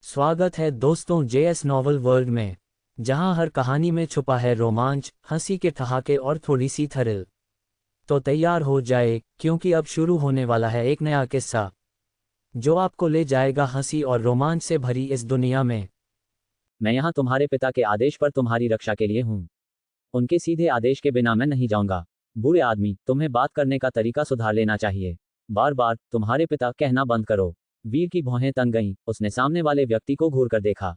स्वागत है दोस्तों जेएस नॉवल वर्ल्ड में, जहां हर कहानी में छुपा है रोमांच, हंसी के ठहाके और थोड़ी सी थ्रिल। तो तैयार हो जाए, क्योंकि अब शुरू होने वाला है एक नया किस्सा जो आपको ले जाएगा हंसी और रोमांच से भरी इस दुनिया में। मैं यहाँ तुम्हारे पिता के आदेश पर तुम्हारी रक्षा के लिए हूँ। उनके सीधे आदेश के बिना मैं नहीं जाऊंगा। बूढ़े आदमी, तुम्हें बात करने का तरीका सुधार लेना चाहिए। बार बार तुम्हारे पिता कहना बंद करो। वीर की भौहें तन गईं, उसने सामने वाले व्यक्ति को घूर कर देखा।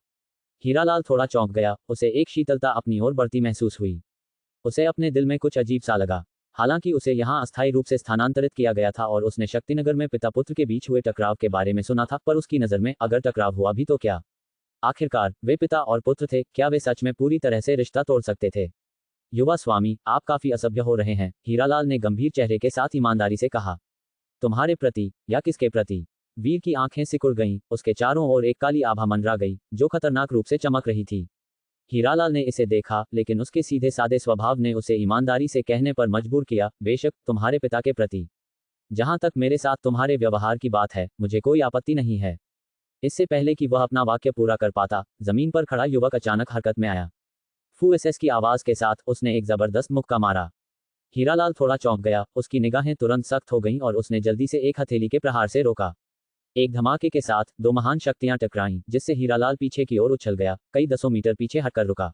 हीरालाल थोड़ा चौंक गया, उसे एक शीतलता अपनी ओर बढ़ती महसूस हुई। उसे अपने दिल में कुछ अजीब सा लगा। हालांकि उसे यहाँ अस्थायी रूप से स्थानांतरित किया गया था और उसने शक्तिनगर में पिता पुत्र के बीच हुए टकराव के बारे में सुना था, पर उसकी नज़र में अगर टकराव हुआ भी तो क्या? आखिरकार वे पिता और पुत्र थे, क्या वे सच में पूरी तरह से रिश्ता तोड़ सकते थे? युवा स्वामी, आप काफी असभ्य हो रहे हैं, हीरालाल ने गंभीर चेहरे के साथ ईमानदारी से कहा। तुम्हारे प्रति या किसके प्रति? वीर की आंखें सिकुड़ गईं, उसके चारों ओर एक काली आभा मंडरा गई जो खतरनाक रूप से चमक रही थी। हीरालाल ने इसे देखा, लेकिन उसके सीधे सादे स्वभाव ने उसे ईमानदारी से कहने पर मजबूर किया, बेशक तुम्हारे पिता के प्रति। जहां तक मेरे साथ तुम्हारे व्यवहार की बात है, मुझे कोई आपत्ति नहीं है। इससे पहले कि वह अपना वाक्य पूरा कर पाता, जमीन पर खड़ा युवक अचानक हरकत में आया। फूएसएस की आवाज के साथ उसने एक जबरदस्त मुक्का मारा। हीरालाल थोड़ा चौंक गया, उसकी निगाहें तुरंत सख्त हो गईं और उसने जल्दी से एक हथेली के प्रहार से रोका। एक धमाके के साथ दो महान शक्तियां टकराईं, जिससे हीरालाल पीछे की ओर उछल गया, कई दसों मीटर पीछे हटकर रुका।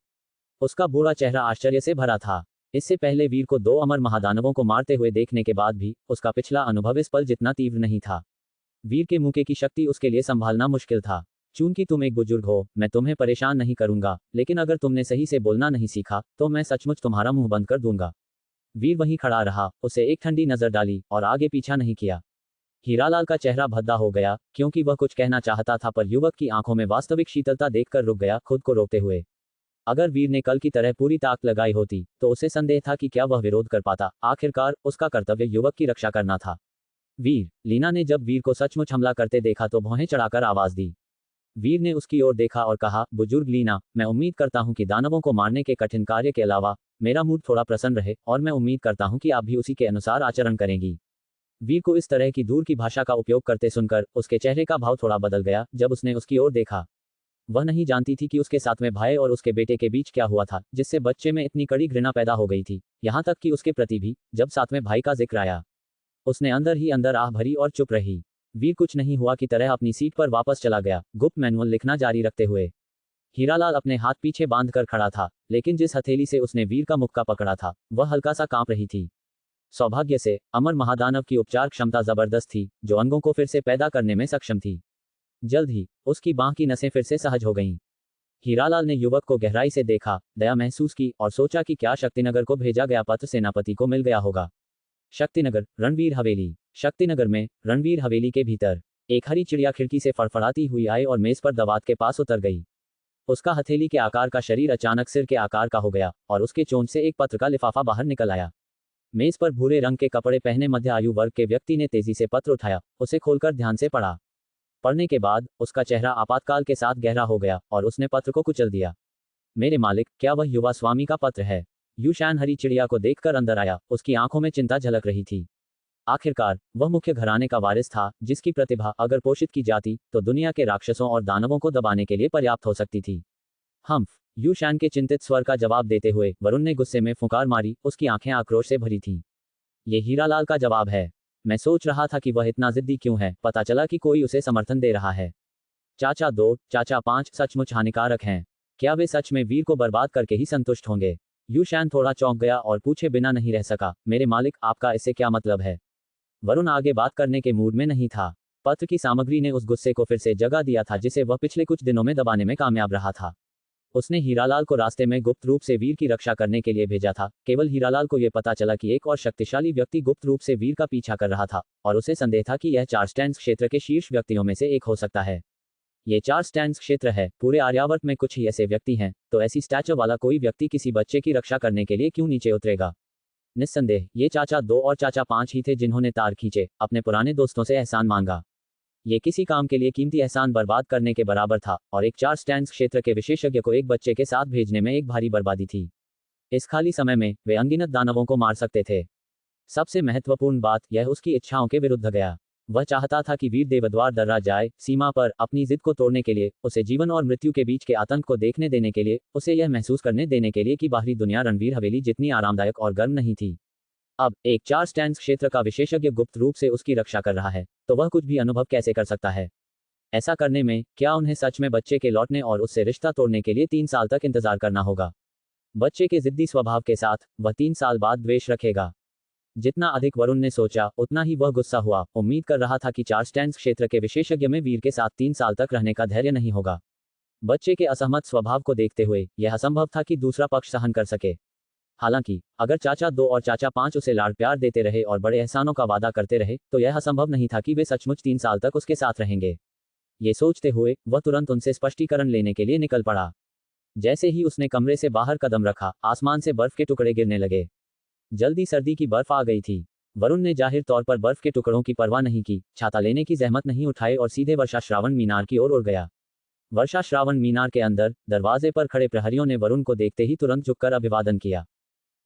उसका बूढ़ा चेहरा आश्चर्य से भरा था। इससे पहले वीर को दो अमर महादानवों को मारते हुए देखने के बाद भी उसका पिछला अनुभव इस पल जितना तीव्र नहीं था। वीर के मुक्के की शक्ति उसके लिए संभालना मुश्किल था। चूंकि तुम एक बुजुर्ग हो, मैं तुम्हें परेशान नहीं करूंगा, लेकिन अगर तुमने सही से बोलना नहीं सीखा तो मैं सचमुच तुम्हारा मुंह बंद कर दूंगा। वीर वहीं खड़ा रहा, उसे एक ठंडी नजर डाली और आगे पीछा नहीं किया। हीरालाल का चेहरा भद्दा हो गया, क्योंकि वह कुछ कहना चाहता था, पर युवक की आंखों में वास्तविक शीतलता देखकर रुक गया, खुद को रोकते हुए। अगर वीर ने कल की तरह पूरी ताकत लगाई होती तो उसे संदेह था कि क्या वह विरोध कर पाता। आखिरकार उसका कर्तव्य युवक की रक्षा करना था। वीर, लीना ने जब वीर को सचमुच हमला करते देखा तो भौहें चढ़ाकर आवाज दी। वीर ने उसकी ओर देखा और कहा, बुजुर्ग लीना, मैं उम्मीद करता हूं कि दानवों को मारने के कठिन कार्य के अलावा मेरा मूड थोड़ा प्रसन्न रहे, और मैं उम्मीद करता हूं कि आप भी उसी के अनुसार आचरण करेंगी। वीर को इस तरह की दूर की भाषा का उपयोग करते सुनकर उसके चेहरे का भाव थोड़ा बदल गया। जब उसने उसकी ओर देखा, वह नहीं जानती थी कि उसके सातवें भाई और उसके बेटे के बीच क्या हुआ था, जिससे बच्चे में इतनी कड़ी घृणा पैदा हो गई थी, यहां तक कि उसके प्रति भी। जब सातवें भाई का जिक्र आया, उसने अंदर ही अंदर आह भरी और चुप रही। वीर कुछ नहीं हुआ की तरह अपनी सीट पर वापस चला गया, गुप्त मैनुअल लिखना जारी रखते हुए। हीरालाल अपने हाथ पीछे बांध कर खड़ा था, लेकिन जिस हथेली से उसने वीर का मुक्का पकड़ा था वह हल्का सा कांप रही थी। सौभाग्य से अमर महादानव की उपचार क्षमता जबरदस्त थी, जो अंगों को फिर से पैदा करने में सक्षम थी। जल्द ही उसकी बांह की नसें फिर से सहज हो गईं। हीरालाल ने युवक को गहराई से देखा, दया महसूस की और सोचा कि क्या शक्तिनगर को भेजा गया पत्र सेनापति को मिल गया होगा। शक्तिनगर, रणवीर हवेली। शक्तिनगर में रणवीर हवेली के भीतर एक हरी चिड़िया खिड़की से फड़फड़ाती हुई आई और मेज पर दवात के पास उतर गई। उसका हथेली के आकार का शरीर अचानक सिर के आकार का हो गया और उसके चोंच से एक पत्र का लिफाफा बाहर निकल आया। मेज पर भूरे रंग के कपड़े पहने मध्य आयु वर्ग के व्यक्ति ने तेजी से पत्र उठाया, उसे खोलकर ध्यान से पढ़ा। पढ़ने के बाद उसका चेहरा आपातकाल के साथ गहरा हो गया और उसने पत्र को कुचल दिया। मेरे मालिक, क्या वह युवा स्वामी का पत्र है? यूशान हरी चिड़िया को देखकर अंदर आया, उसकी आंखों में चिंता झलक रही थी। आखिरकार वह मुख्य घराने का वारिस था, जिसकी प्रतिभा अगर पोषित की जाती तो दुनिया के राक्षसों और दानवों को दबाने के लिए पर्याप्त हो सकती थी। हम्फ, यूशान के चिंतित स्वर का जवाब देते हुए वरुण ने गुस्से में फुंकार मारी, उसकी आंखें आक्रोश से भरी थीं। ये हीरालाल का जवाब है। मैं सोच रहा था कि वह इतना जिद्दी क्यों है, पता चला कि कोई उसे समर्थन दे रहा है। चाचा 2, चाचा 5 सचमुच हानिकारक हैं। क्या वे सच में वीर को बर्बाद करके ही संतुष्ट होंगे? यूशान थोड़ा चौंक गया और पूछे बिना नहीं रह सका, मेरे मालिक, आपका इससे क्या मतलब है? वरुण आगे बात करने के मूड में नहीं था। पत्र की सामग्री ने उस गुस्से को फिर से जगा दिया था जिसे वह पिछले कुछ दिनों में दबाने में कामयाब रहा था। उसने हीरालाल को रास्ते में गुप्त रूप से वीर की रक्षा करने के लिए भेजा था। केवल हीरालाल को यह पता चला कि एक और शक्तिशाली व्यक्ति गुप्त रूप से वीर का पीछा कर रहा था, और उसे संदेह था कि यह चार स्टैंड्स क्षेत्र के शीर्ष व्यक्तियों में से एक हो सकता है। ये चार स्टैंड्स क्षेत्र है, पूरे आर्यावर्त में कुछ ही ऐसे व्यक्ति हैं, तो ऐसी स्टैचर वाला कोई व्यक्ति किसी बच्चे की रक्षा करने के लिए क्यों नीचे उतरेगा? निस्संदेह ये चाचा 2 और चाचा 5 ही थे जिन्होंने तार खींचे, अपने पुराने दोस्तों से एहसान मांगा। ये किसी काम के लिए कीमती एहसान बर्बाद करने के बराबर था, और एक चार स्टैंड्स क्षेत्र के विशेषज्ञ को एक बच्चे के साथ भेजने में एक भारी बर्बादी थी। इस खाली समय में वे अनगिनत दानवों को मार सकते थे। सबसे महत्वपूर्ण बात, यह उसकी इच्छाओं के विरुद्ध गया। वह चाहता था कि वीर देवद्वार दर्रा जाए, सीमा पर अपनी जिद को तोड़ने के लिए, उसे जीवन और मृत्यु के बीच के आतंक को देखने देने के लिए, उसे यह महसूस करने देने के लिए कि बाहरी दुनिया रणवीर हवेली जितनी आरामदायक और गर्म नहीं थी। अब एक 4 स्टैंड्स क्षेत्र का विशेषज्ञ गुप्त रूप से उसकी रक्षा कर रहा है, तो वह कुछ भी अनुभव कैसे कर सकता है? ऐसा करने में क्या उन्हें सच में बच्चे के लौटने और उससे रिश्ता तोड़ने के लिए 3 साल तक इंतजार करना होगा? बच्चे के जिद्दी स्वभाव के साथ वह 3 साल बाद द्वेष रखेगा। जितना अधिक वरुण ने सोचा, उतना ही वह गुस्सा हुआ। उम्मीद कर रहा था कि 4 स्टैंड्स क्षेत्र के विशेषज्ञ में वीर के साथ 3 साल तक रहने का धैर्य नहीं होगा। बच्चे के असहमत स्वभाव को देखते हुए यह असंभव था कि दूसरा पक्ष सहन कर सके। हालांकि अगर चाचा 2 और चाचा 5 उसे लाड़ प्यार देते रहे और बड़े एहसानों का वादा करते रहे, तो यह असंभव नहीं था कि वे सचमुच 3 साल तक उसके साथ रहेंगे। ये सोचते हुए वह तुरंत उनसे स्पष्टीकरण लेने के लिए निकल पड़ा। जैसे ही उसने कमरे से बाहर कदम रखा, आसमान से बर्फ के टुकड़े गिरने लगे। जल्दी सर्दी की बर्फ आ गई थी। वरुण ने जाहिर तौर पर बर्फ के टुकड़ों की परवाह नहीं की, छाता लेने की जहमत नहीं उठाई और सीधे वर्षा श्रावण मीनार की ओर उड़ गया। वर्षा श्रावण मीनार के अंदर दरवाजे पर खड़े प्रहरियों ने वरुण को देखते ही तुरंत झुककर अभिवादन किया।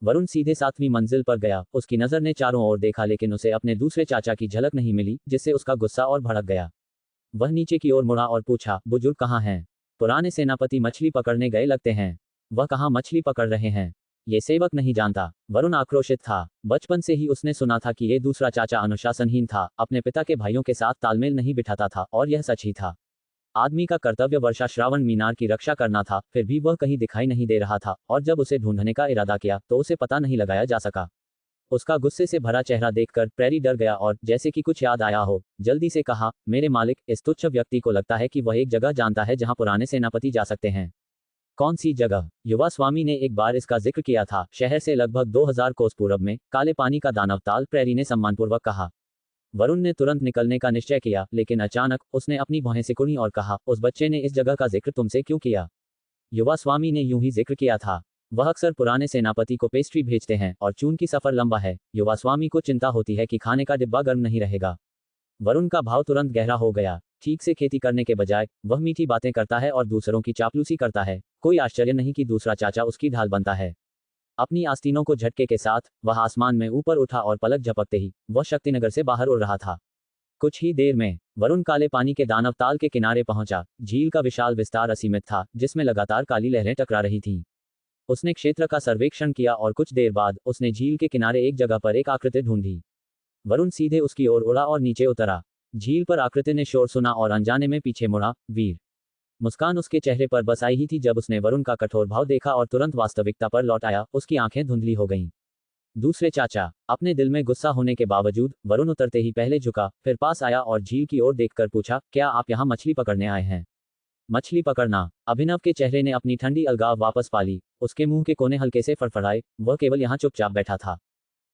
वरुण सीधे 7वीं मंजिल पर गया। उसकी नजर ने चारों ओर देखा, लेकिन उसे अपने दूसरे चाचा की झलक नहीं मिली, जिससे उसका गुस्सा और भड़क गया। वह नीचे की ओर मुड़ा और पूछा, बुजुर्ग कहाँ हैं? पुराने सेनापति मछली पकड़ने गए लगते हैं। वह कहाँ मछली पकड़ रहे हैं? ये सेवक नहीं जानता। वरुण आक्रोशित था। बचपन से ही उसने सुना था कि ये दूसरा चाचा अनुशासनहीन था, अपने पिता के भाइयों के साथ तालमेल नहीं बिठाता था, और यह सच ही था। आदमी का कर्तव्य वर्षा श्रावण मीनार की रक्षा करना था, फिर भी वह कहीं दिखाई नहीं दे रहा था, और जब उसे ढूंढने का इरादा किया तो उसे पता नहीं लगाया जा सका। उसका गुस्से से भरा चेहरा देखकर प्रेरी डर गया और जैसे कि कुछ याद आया हो, जल्दी से कहा, मेरे मालिक, इस तुच्छ व्यक्ति को लगता है कि वह एक जगह जानता है जहां पुराने सेनापति जा सकते हैं। कौन सी जगह? युवा स्वामी ने एक बार इसका जिक्र किया था, शहर से लगभग 2000 कोस पूरब में, काले पानी का दानव ताल, प्रेरी ने सम्मानपूर्वक कहा। वरुण ने तुरंत निकलने का निश्चय किया, लेकिन अचानक उसने अपनी भौहें सिकुड़ी और कहा, उस बच्चे ने इस जगह का जिक्र तुमसे क्यों किया? युवा स्वामी ने यूं ही जिक्र किया था। वह अक्सर पुराने सेनापति को पेस्ट्री भेजते हैं और चूंकि सफर लंबा है, युवा स्वामी को चिंता होती है कि खाने का डिब्बा गर्म नहीं रहेगा। वरुण का भाव तुरंत गहरा हो गया। ठीक से खेती करने के बजाय वह मीठी बातें करता है और दूसरों की चापलूसी करता है। कोई आश्चर्य नहीं कि दूसरा चाचा उसकी ढाल बनता है। अपनी आस्तीनों को झटके के साथ वह आसमान में ऊपर उठा और पलक झपकते ही वह शक्तिनगर से बाहर उड़ रहा था। कुछ ही देर में वरुण काले पानी के दानव ताल के किनारे पहुंचा। झील का विशाल विस्तार असीमित था, जिसमें लगातार काली लहरें टकरा रही थीं। उसने क्षेत्र का सर्वेक्षण किया और कुछ देर बाद उसने झील के किनारे एक जगह पर एक आकृति ढूंढी। वरुण सीधे उसकी ओर उड़ा और नीचे उतरा। झील पर आकृति ने शोर सुना और अनजाने में पीछे मुड़ा। वीर। मुस्कान उसके चेहरे पर बस आई ही थी जब उसने वरुण का कठोर भाव देखा और तुरंत वास्तविकता पर लौट आया। उसकी आंखें धुंधली हो गईं। दूसरे चाचा। अपने दिल में गुस्सा होने के बावजूद वरुण उतरते ही पहले झुका, फिर पास आया और झील की ओर देखकर पूछा, क्या आप यहाँ मछली पकड़ने आए हैं? मछली पकड़ना? अभिनव के चेहरे ने अपनी ठंडी अलगाव वापस पा ली। उसके मुंह के कोने हल्के से फड़फड़ाए। वह केवल यहाँ चुपचाप बैठा था।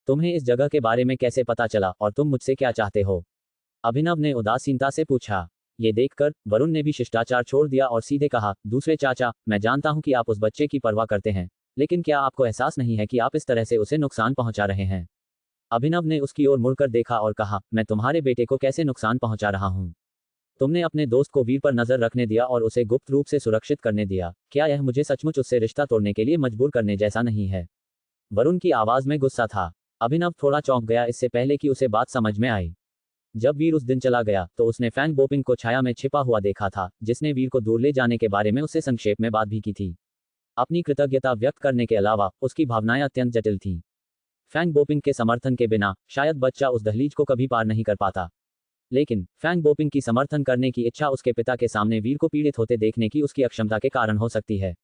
तुम्हें इस जगह के बारे में कैसे पता चला और तुम मुझसे क्या चाहते हो? अभिनव ने उदासीनता से पूछा। ये देखकर वरुण ने भी शिष्टाचार छोड़ दिया और सीधे कहा, दूसरे चाचा, मैं जानता हूं कि आप उस बच्चे की परवाह करते हैं, लेकिन क्या आपको एहसास नहीं है कि आप इस तरह से उसे नुकसान पहुंचा रहे हैं? अभिनव ने उसकी ओर मुड़कर देखा और कहा, मैं तुम्हारे बेटे को कैसे नुकसान पहुंचा रहा हूं? तुमने अपने दोस्त को वीर पर नजर रखने दिया और उसे गुप्त रूप से सुरक्षित करने दिया। क्या यह मुझे सचमुच उससे रिश्ता तोड़ने के लिए मजबूर करने जैसा नहीं है? वरुण की आवाज में गुस्सा था। अभिनव थोड़ा चौंक गया, इससे पहले कि उसे बात समझ में आई। जब वीर उस दिन चला गया तो उसने फैंग बोपिंग को छाया में छिपा हुआ देखा था, जिसने वीर को दूर ले जाने के बारे में उससे संक्षेप में बात भी की थी। अपनी कृतज्ञता व्यक्त करने के अलावा उसकी भावनाएं अत्यंत जटिल थीं। फैंग बोपिंग के समर्थन के बिना शायद बच्चा उस दहलीज को कभी पार नहीं कर पाता, लेकिन फैंग बोपिंग की समर्थन करने की इच्छा उसके पिता के सामने वीर को पीड़ित होते देखने की उसकी अक्षमता के कारण हो सकती है।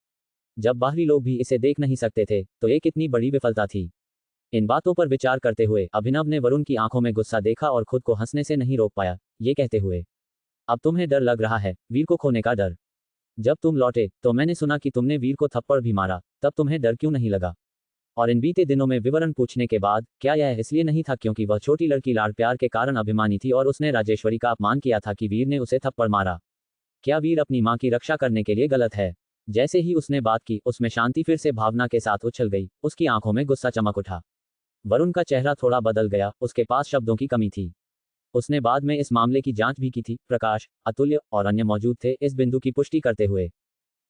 जब बाहरी लोग भी इसे देख नहीं सकते थे तो ये कितनी बड़ी विफलता थी। इन बातों पर विचार करते हुए अभिनव ने वरुण की आंखों में गुस्सा देखा और खुद को हंसने से नहीं रोक पाया, ये कहते हुए, अब तुम्हें डर लग रहा है, वीर को खोने का डर? जब तुम लौटे तो मैंने सुना कि तुमने वीर को थप्पड़ भी मारा, तब तुम्हें डर क्यों नहीं लगा? और इन बीते दिनों में विवरण पूछने के बाद क्या यह इसलिए नहीं था क्योंकि वह छोटी लड़की लाड़ प्यार के कारण अभिमानी थी और उसने राजेश्वरी का अपमान किया था कि वीर ने उसे थप्पड़ मारा? क्या वीर अपनी मां की रक्षा करने के लिए गलत है? जैसे ही उसने बात की उसमें शांति फिर से भावना के साथ उछल गई। उसकी आंखों में गुस्सा चमक उठा। वरुण का चेहरा थोड़ा बदल गया, उसके पास शब्दों की कमी थी। उसने बाद में इस मामले की जांच भी की थी। प्रकाश, अतुल्य और अन्य मौजूद थे इस बिंदु की पुष्टि करते हुए।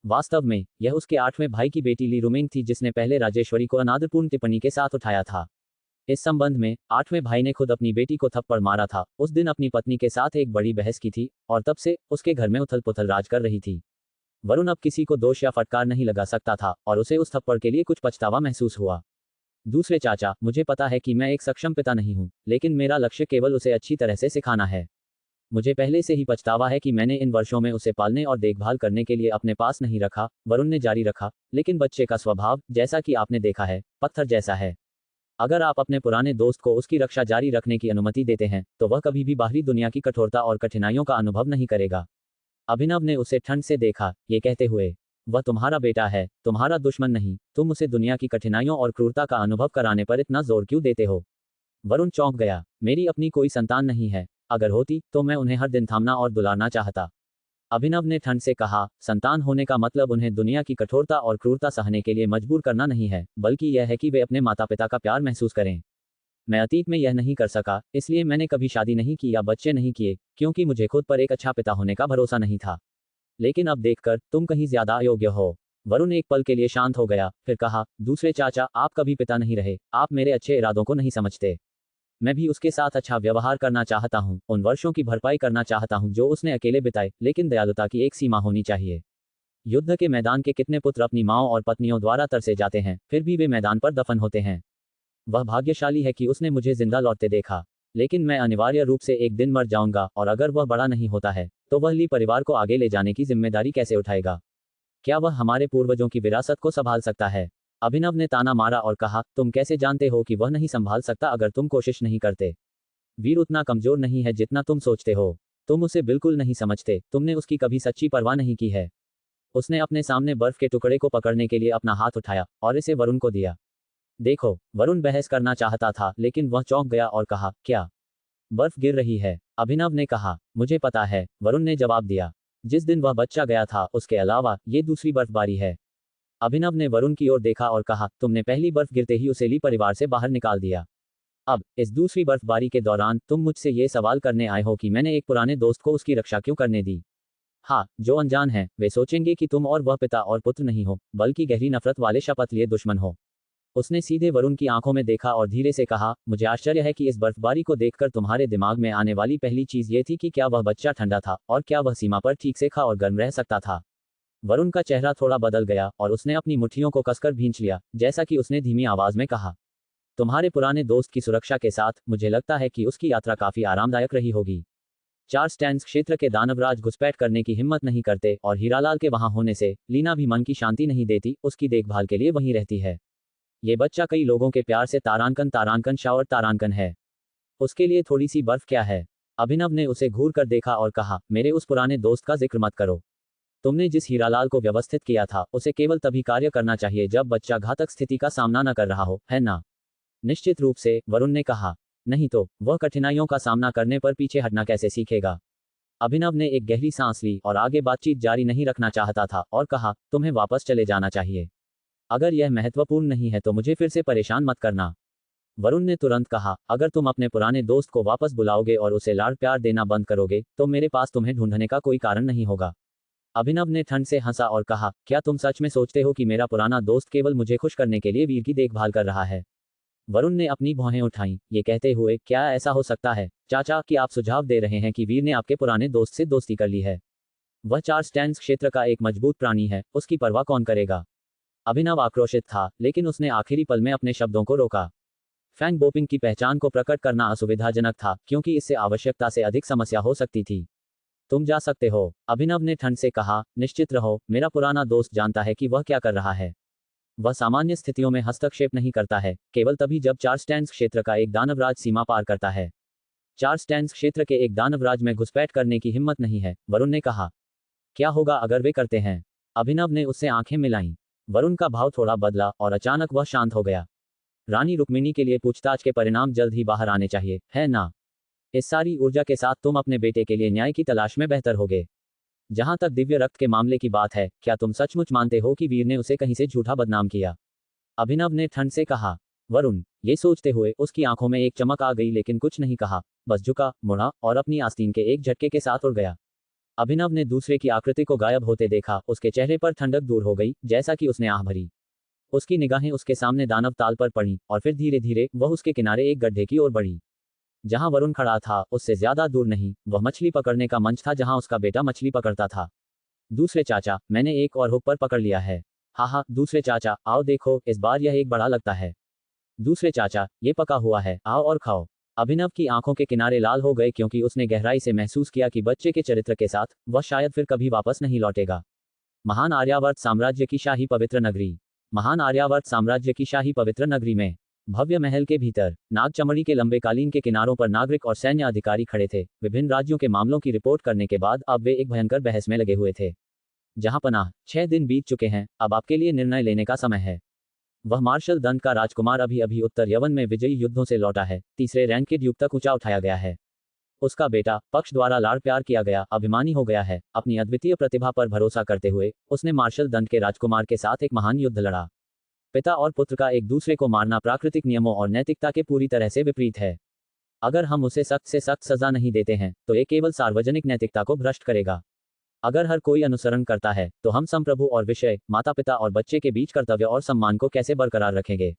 वास्तव में यह उसके 8वें भाई की बेटी ली रुमिंग थी जिसने पहले राजेश्वरी को अनादरपूर्ण टिप्पणी के साथ उठाया था। इस संबंध में 8वें भाई ने खुद अपनी बेटी को थप्पड़ मारा था। उस दिन अपनी पत्नी के साथ एक बड़ी बहस की थी और तब से उसके घर में उथल पुथल राज कर रही थी। वरुण अब किसी को दोष या फटकार नहीं लगा सकता था और उसे उस थप्पड़ के लिए कुछ पछतावा महसूस हुआ। दूसरे चाचा, मुझे पता है कि मैं एक सक्षम पिता नहीं हूँ, लेकिन मेरा लक्ष्य केवल उसे अच्छी तरह से सिखाना है। मुझे पहले से ही पछतावा है कि मैंने इन वर्षों में उसे पालने और देखभाल करने के लिए अपने पास नहीं रखा। वरुण ने जारी रखा, लेकिन बच्चे का स्वभाव, जैसा कि आपने देखा है, पत्थर जैसा है। अगर आप अपने पुराने दोस्त को उसकी रक्षा जारी रखने की अनुमति देते हैं, तो वह कभी भी बाहरी दुनिया की कठोरता और कठिनाइयों का अनुभव नहीं करेगा। अभिनव ने उसे ठंड से देखा, ये कहते हुए, वह तुम्हारा बेटा है, तुम्हारा दुश्मन नहीं। तुम उसे दुनिया की कठिनाइयों और क्रूरता का अनुभव कराने पर इतना जोर क्यों देते हो? वरुण चौंक गया। मेरी अपनी कोई संतान नहीं है। अगर होती तो मैं उन्हें हर दिन थामना और दुलारना चाहता। अभिनव ने ठंड से कहा, संतान होने का मतलब उन्हें दुनिया की कठोरता और क्रूरता सहने के लिए मजबूर करना नहीं है, बल्कि यह है कि वे अपने माता पिता का प्यार महसूस करें। मैं अतीत में यह नहीं कर सका, इसलिए मैंने कभी शादी नहीं की या बच्चे नहीं किए, क्योंकि मुझे खुद पर एक अच्छा पिता होने का भरोसा नहीं था। लेकिन अब देखकर तुम कहीं ज्यादा अयोग्य हो। वरुण एक पल के लिए शांत हो गया, फिर कहा, दूसरे चाचा, आप कभी पिता नहीं रहे, आप मेरे अच्छे इरादों को नहीं समझते। मैं भी उसके साथ अच्छा व्यवहार करना चाहता हूँ, उन वर्षों की भरपाई करना चाहता हूँ जो उसने अकेले बिताए, लेकिन दयालुता की एक सीमा होनी चाहिए। युद्ध के मैदान के कितने पुत्र अपनी माँओं और पत्नियों द्वारा तरसे जाते हैं, फिर भी वे मैदान पर दफन होते हैं। वह भाग्यशाली है कि उसने मुझे जिंदा लौटते देखा। लेकिन मैं अनिवार्य रूप से एक दिन मर जाऊंगा, और अगर वह बड़ा नहीं होता है, तो वह ली परिवार को आगे ले जाने की जिम्मेदारी कैसे उठाएगा? क्या वह हमारे पूर्वजों की विरासत को संभाल सकता है? अभिनव ने ताना मारा और कहा, तुम कैसे जानते हो कि वह नहीं संभाल सकता अगर तुम कोशिश नहीं करते? वीर उतना कमजोर नहीं है जितना तुम सोचते हो। तुम उसे बिल्कुल नहीं समझते, तुमने उसकी कभी सच्ची परवाह नहीं की है। उसने अपने सामने बर्फ के टुकड़े को पकड़ने के लिए अपना हाथ उठाया और इसे वरुण को दिया। देखो, वरुण बहस करना चाहता था, लेकिन वह चौंक गया और कहा, क्या बर्फ गिर रही है? अभिनव ने कहा, मुझे पता है, वरुण ने जवाब दिया। जिस दिन वह बच्चा गया था, उसके अलावा ये दूसरी बर्फबारी है। अभिनव ने वरुण की ओर देखा और कहा, तुमने पहली बर्फ गिरते ही उसे ली परिवार से बाहर निकाल दिया। अब इस दूसरी बर्फबारी के दौरान तुम मुझसे ये सवाल करने आए हो कि मैंने एक पुराने दोस्त को उसकी रक्षा क्यों करने दी? हाँ, जो अनजान हैं, वे सोचेंगे कि तुम और वह पिता और पुत्र नहीं हो, बल्कि गहरी नफरत वाले शपथ लिए दुश्मन हो। उसने सीधे वरुण की आंखों में देखा और धीरे से कहा, मुझे आश्चर्य है कि इस बर्फबारी को देखकर तुम्हारे दिमाग में आने वाली पहली चीज ये थी कि क्या वह बच्चा ठंडा था और क्या वह सीमा पर ठीक से खा और गर्म रह सकता था। वरुण का चेहरा थोड़ा बदल गया और उसने अपनी मुट्ठियों को कसकर भींच लिया, जैसा कि उसने धीमी आवाज में कहा, तुम्हारे पुराने दोस्त की सुरक्षा के साथ मुझे लगता है कि उसकी यात्रा काफी आरामदायक रही होगी। चार्ल्स स्टैंस क्षेत्र के दानवराज घुसपैठ करने की हिम्मत नहीं करते और हीरालाल के वहां होने से लीना भी मन की शांति नहीं देती, उसकी देखभाल के लिए वहीं रहती है। ये बच्चा कई लोगों के प्यार से तारांकन शावर तारांकन है। उसके लिए थोड़ी सी बर्फ क्या है? अभिनव ने उसे घूर कर देखा और कहा, मेरे उस पुराने दोस्त का जिक्र मत करो। तुमने जिस हीरालाल को व्यवस्थित किया था, उसे केवल तभी कार्य करना चाहिए जब बच्चा घातक स्थिति का सामना न कर रहा हो, है ना? निश्चित रूप से, वरुण ने कहा। नहीं तो वह कठिनाइयों का सामना करने पर पीछे हटना कैसे सीखेगा? अभिनव ने एक गहरी सांस ली और आगे बातचीत जारी नहीं रखना चाहता था और कहा, तुम्हें वापस चले जाना चाहिए। अगर यह महत्वपूर्ण नहीं है तो मुझे फिर से परेशान मत करना। वरुण ने तुरंत कहा, अगर तुम अपने पुराने दोस्त को वापस बुलाओगे और उसे लाड़ प्यार देना बंद करोगे, तो मेरे पास तुम्हें ढूंढने का कोई कारण नहीं होगा। अभिनव ने ठंड से हंसा और कहा, क्या तुम सच में सोचते हो कि मेरा पुराना दोस्त केवल मुझे खुश करने के लिए वीर की देखभाल कर रहा है? वरुण ने अपनी भौहें उठाईं, ये कहते हुए, क्या ऐसा हो सकता है चाचा कि आप सुझाव दे रहे हैं कि वीर ने आपके पुराने दोस्त से दोस्ती कर ली है? वह चार्ल्स स्टैंस क्षेत्र का एक मजबूत प्राणी है, उसकी परवाह कौन करेगा? अभिनव आक्रोशित था, लेकिन उसने आखिरी पल में अपने शब्दों को रोका। फैंग बोपिंग की पहचान को प्रकट करना असुविधाजनक था, क्योंकि इससे आवश्यकता से अधिक समस्या हो सकती थी। तुम जा सकते हो, अभिनव ने ठंड से कहा, निश्चित रहो, मेरा पुराना दोस्त जानता है कि वह क्या कर रहा है। वह सामान्य स्थितियों में हस्तक्षेप नहीं करता है, केवल तभी जब चार्ल्स स्टैंस क्षेत्र का एक दानवराज सीमा पार करता है। चार्ल्स स्टैंस क्षेत्र के एक दानवराज में घुसपैठ करने की हिम्मत नहीं है, वरुण ने कहा। क्या होगा अगर वे करते हैं? अभिनव ने उससे आंखें मिलाईं। वरुण का भाव थोड़ा बदला और अचानक वह शांत हो गया। रानी रुक्मिणी के लिए पूछताछ के परिणाम जल्द ही बाहर आने चाहिए, है ना? इस सारी ऊर्जा के साथ तुम अपने बेटे के लिए न्याय की तलाश में बेहतर होगे। जहां तक दिव्य रक्त के मामले की बात है, क्या तुम सचमुच मानते हो कि वीर ने उसे कहीं से झूठा बदनाम किया? अभिनव ने ठंड से कहा। वरुण, ये सोचते हुए उसकी आंखों में एक चमक आ गई, लेकिन कुछ नहीं कहा, बस झुका, मुड़ा और अपनी आस्तीन के एक झटके के साथ उड़ गया। अभिनव ने दूसरे की आकृति को गायब होते देखा, उसके चेहरे पर ठंडक दूर हो गई, जैसा कि उसने आह भरी। उसकी निगाहें उसके सामने दानव ताल पर पड़ी और फिर धीरे धीरे वह उसके किनारे एक गड्ढे की ओर बढ़ी। जहां वरुण खड़ा था उससे ज्यादा दूर नहीं, वह मछली पकड़ने का मंच था जहां उसका बेटा मछली पकड़ता था। दूसरे चाचा, मैंने एक और हुक पर पकड़ लिया है। हाँ, दूसरे चाचा, आओ देखो, इस बार यह एक बड़ा लगता है। दूसरे चाचा, ये पका हुआ है, आओ और खाओ। अभिनव की आंखों के किनारे लाल हो गए क्योंकि उसने गहराई से महसूस किया कि बच्चे के चरित्र के साथ वह शायद फिर कभी वापस नहीं लौटेगा। महान आर्यावर्त साम्राज्य की शाही पवित्र नगरी। महान आर्यावर्त साम्राज्य की शाही पवित्र नगरी में भव्य महल के भीतर नाग चमड़ी के लंबे कालीन के किनारों पर नागरिक और सैन्य अधिकारी खड़े थे। विभिन्न राज्यों के मामलों की रिपोर्ट करने के बाद अब वे एक भयंकर बहस में लगे हुए थे। जहां पनाह, 6 दिन बीत चुके हैं, अब आपके लिए निर्णय लेने का समय है। वह मार्शल दंड का राजकुमार अभी अभी उत्तर यवन में विजयी युद्धों से लौटा है, तीसरे रैंक के ड्यूक तक ऊंचा उठाया गया है। उसका बेटा पक्ष द्वारा लाड़ प्यार किया गया, अभिमानी हो गया है। अपनी अद्वितीय प्रतिभा पर भरोसा करते हुए उसने मार्शल दंड के राजकुमार के साथ एक महान युद्ध लड़ा। पिता और पुत्र का एक दूसरे को मारना प्राकृतिक नियमों और नैतिकता के पूरी तरह से विपरीत है। अगर हम उसे सख्त से सख्त सजा नहीं देते हैं तो ये केवल सार्वजनिक नैतिकता को भ्रष्ट करेगा। अगर हर कोई अनुसरण करता है तो हम संप्रभु और विषय, माता पिता और बच्चे के बीच कर्तव्य और सम्मान को कैसे बरकरार रखेंगे?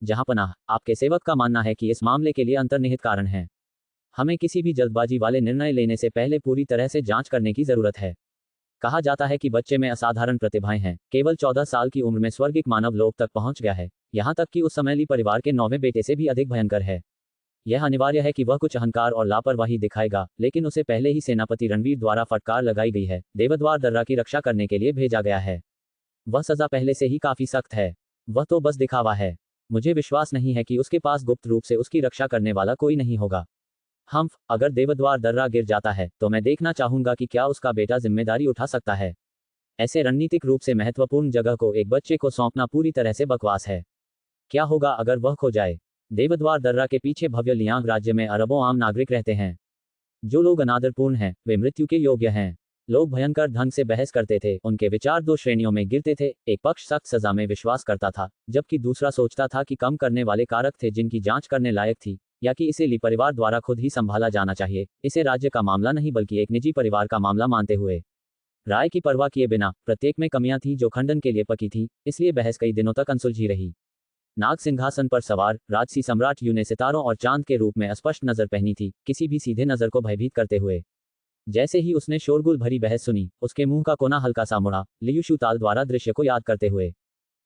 जहां पनाह, आपके सेवक का मानना है कि इस मामले के लिए अंतर्निहित कारण है। हमें किसी भी जल्दबाजी वाले निर्णय लेने से पहले पूरी तरह से जांच करने की जरूरत है। कहा जाता है कि बच्चे में असाधारण प्रतिभाएं हैं। केवल 14 साल की उम्र में स्वर्गिक मानव लोक तक पहुंच गया है, यहां तक कि उस समय ली परिवार के 9वें बेटे से भी अधिक भयंकर है। यह अनिवार्य है कि वह कुछ अहंकार और लापरवाही दिखाएगा, लेकिन उसे पहले ही सेनापति रणवीर द्वारा फटकार लगाई गई है। देवद्वार दर्रा की रक्षा करने के लिए भेजा गया है। वह सजा पहले से ही काफी सख्त है। वह तो बस दिखावा है। मुझे विश्वास नहीं है कि उसके पास गुप्त रूप से उसकी रक्षा करने वाला कोई नहीं होगा। अगर देवद्वार दर्रा गिर जाता है तो मैं देखना चाहूंगा कि क्या उसका बेटा जिम्मेदारी उठा सकता है। ऐसे रणनीतिक रूप से महत्वपूर्ण जगह को एक बच्चे को सौंपना पूरी तरह से बकवास है। क्या होगा अगर वह खो जाए? देवद्वार दर्रा के पीछे भव्य लियांग राज्य में अरबों आम नागरिक रहते हैं। जो लोग अनादरपूर्ण हैं वे मृत्यु के योग्य हैं। लोग भयंकर ढंग से बहस करते थे, उनके विचार 2 श्रेणियों में गिरते थे। एक पक्ष सख्त सजा में विश्वास करता था, जबकि दूसरा सोचता था कि कम करने वाले कारक थे जिनकी जांच करने लायक थी, या कि इसे ली परिवार द्वारा खुद ही संभाला जाना चाहिए। इसे राज्य का मामला नहीं बल्कि एक निजी परिवार का मामला मानते हुए राय की परवाह किए बिना प्रत्येक में कमियां थी जो खंडन के लिए पकी थी, इसलिए बहस कई दिनों तक अनसुलझी रही। नाग सिंहासन पर सवार राजसी सम्राट यू ने सितारों और चांद के रूप में स्पष्ट नजर पहनी थी, किसी भी सीधे नजर को भयभीत करते हुए। जैसे ही उसने शोरगुल भरी बहस सुनी, उसके मुंह का कोना हल्का सा मुड़ा, लियू ताल द्वारा दृश्य को याद करते हुए।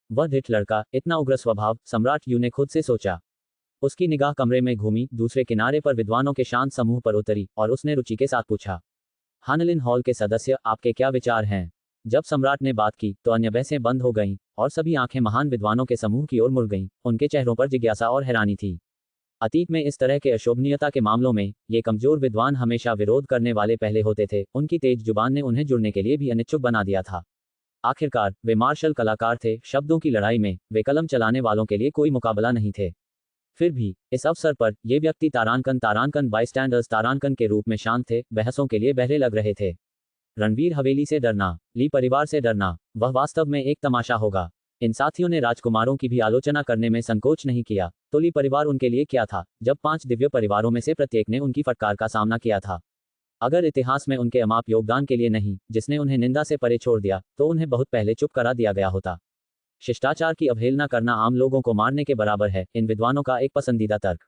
वह ढिठ लड़का, इतना उग्र स्वभाव, सम्राट यू ने खुद से सोचा। उसकी निगाह कमरे में घूमी, दूसरे किनारे पर विद्वानों के शांत समूह पर उतरी और उसने रुचि के साथ पूछा, हानलिन हॉल के सदस्य, आपके क्या विचार हैं? जब सम्राट ने बात की तो अन्य बहसें बंद हो गईं और सभी आंखें महान विद्वानों के समूह की ओर मुड़ गईं। उनके चेहरों पर जिज्ञासा और हैरानी थी। अतीत में इस तरह के अशोभनीयता के मामलों में ये कमजोर विद्वान हमेशा विरोध करने वाले पहले होते थे। उनकी तेज जुबान ने उन्हें जुड़ने के लिए भी अनिच्छुक बना दिया था। आखिरकार वे मार्शल कलाकार थे। शब्दों की लड़ाई में वे कलम चलाने वालों के लिए कोई मुकाबला नहीं थे। फिर भी इस अवसर पर ये व्यक्ति तारांकन बाईस्टैंडर्स तारांकन के रूप में शांत थे, बहसों के लिए बहरे लग रहे थे। रणवीर हवेली से डरना, ली परिवार से डरना, वह वास्तव में एक तमाशा होगा। इन साथियों ने राजकुमारों की भी आलोचना करने में संकोच नहीं किया, तो ली परिवार उनके लिए क्या था, जब 5 दिव्य परिवारों में से प्रत्येक ने उनकी फटकार का सामना किया था। अगर इतिहास में उनके अमाप योगदान के लिए नहीं, जिसने उन्हें निंदा से परे छोड़ दिया, तो उन्हें बहुत पहले चुप करा दिया गया होता। शिष्टाचार की अवहेलना करना आम लोगों को मारने के बराबर है, इन विद्वानों का एक पसंदीदा तर्क।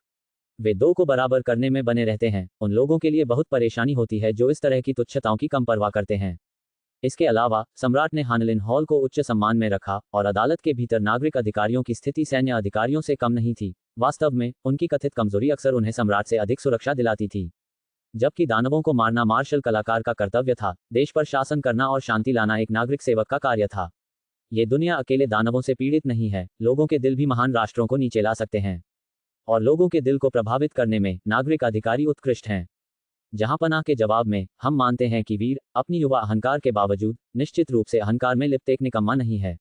वे 2 को बराबर करने में बने रहते हैं। उन लोगों के लिए बहुत परेशानी होती है जो इस तरह की तुच्छताओं की कम परवाह करते हैं। इसके अलावा सम्राट ने हानलिन हॉल को उच्च सम्मान में रखा और अदालत के भीतर नागरिक अधिकारियों की स्थिति सैन्य अधिकारियों से कम नहीं थी। वास्तव में उनकी कथित कमजोरी अक्सर उन्हें सम्राट से अधिक सुरक्षा दिलाती थी। जबकि दानवों को मारना मार्शल कलाकार का कर्तव्य था, देश पर शासन करना और शांति लाना एक नागरिक सेवक का कार्य था। ये दुनिया अकेले दानवों से पीड़ित नहीं है, लोगों के दिल भी महान राष्ट्रों को नीचे ला सकते हैं। और लोगों के दिल को प्रभावित करने में नागरिक अधिकारी उत्कृष्ट हैं। जहां पनाह के जवाब में हम मानते हैं कि वीर अपनी युवा अहंकार के बावजूद निश्चित रूप से अहंकार में लिप्त एक निकम्मा नहीं है।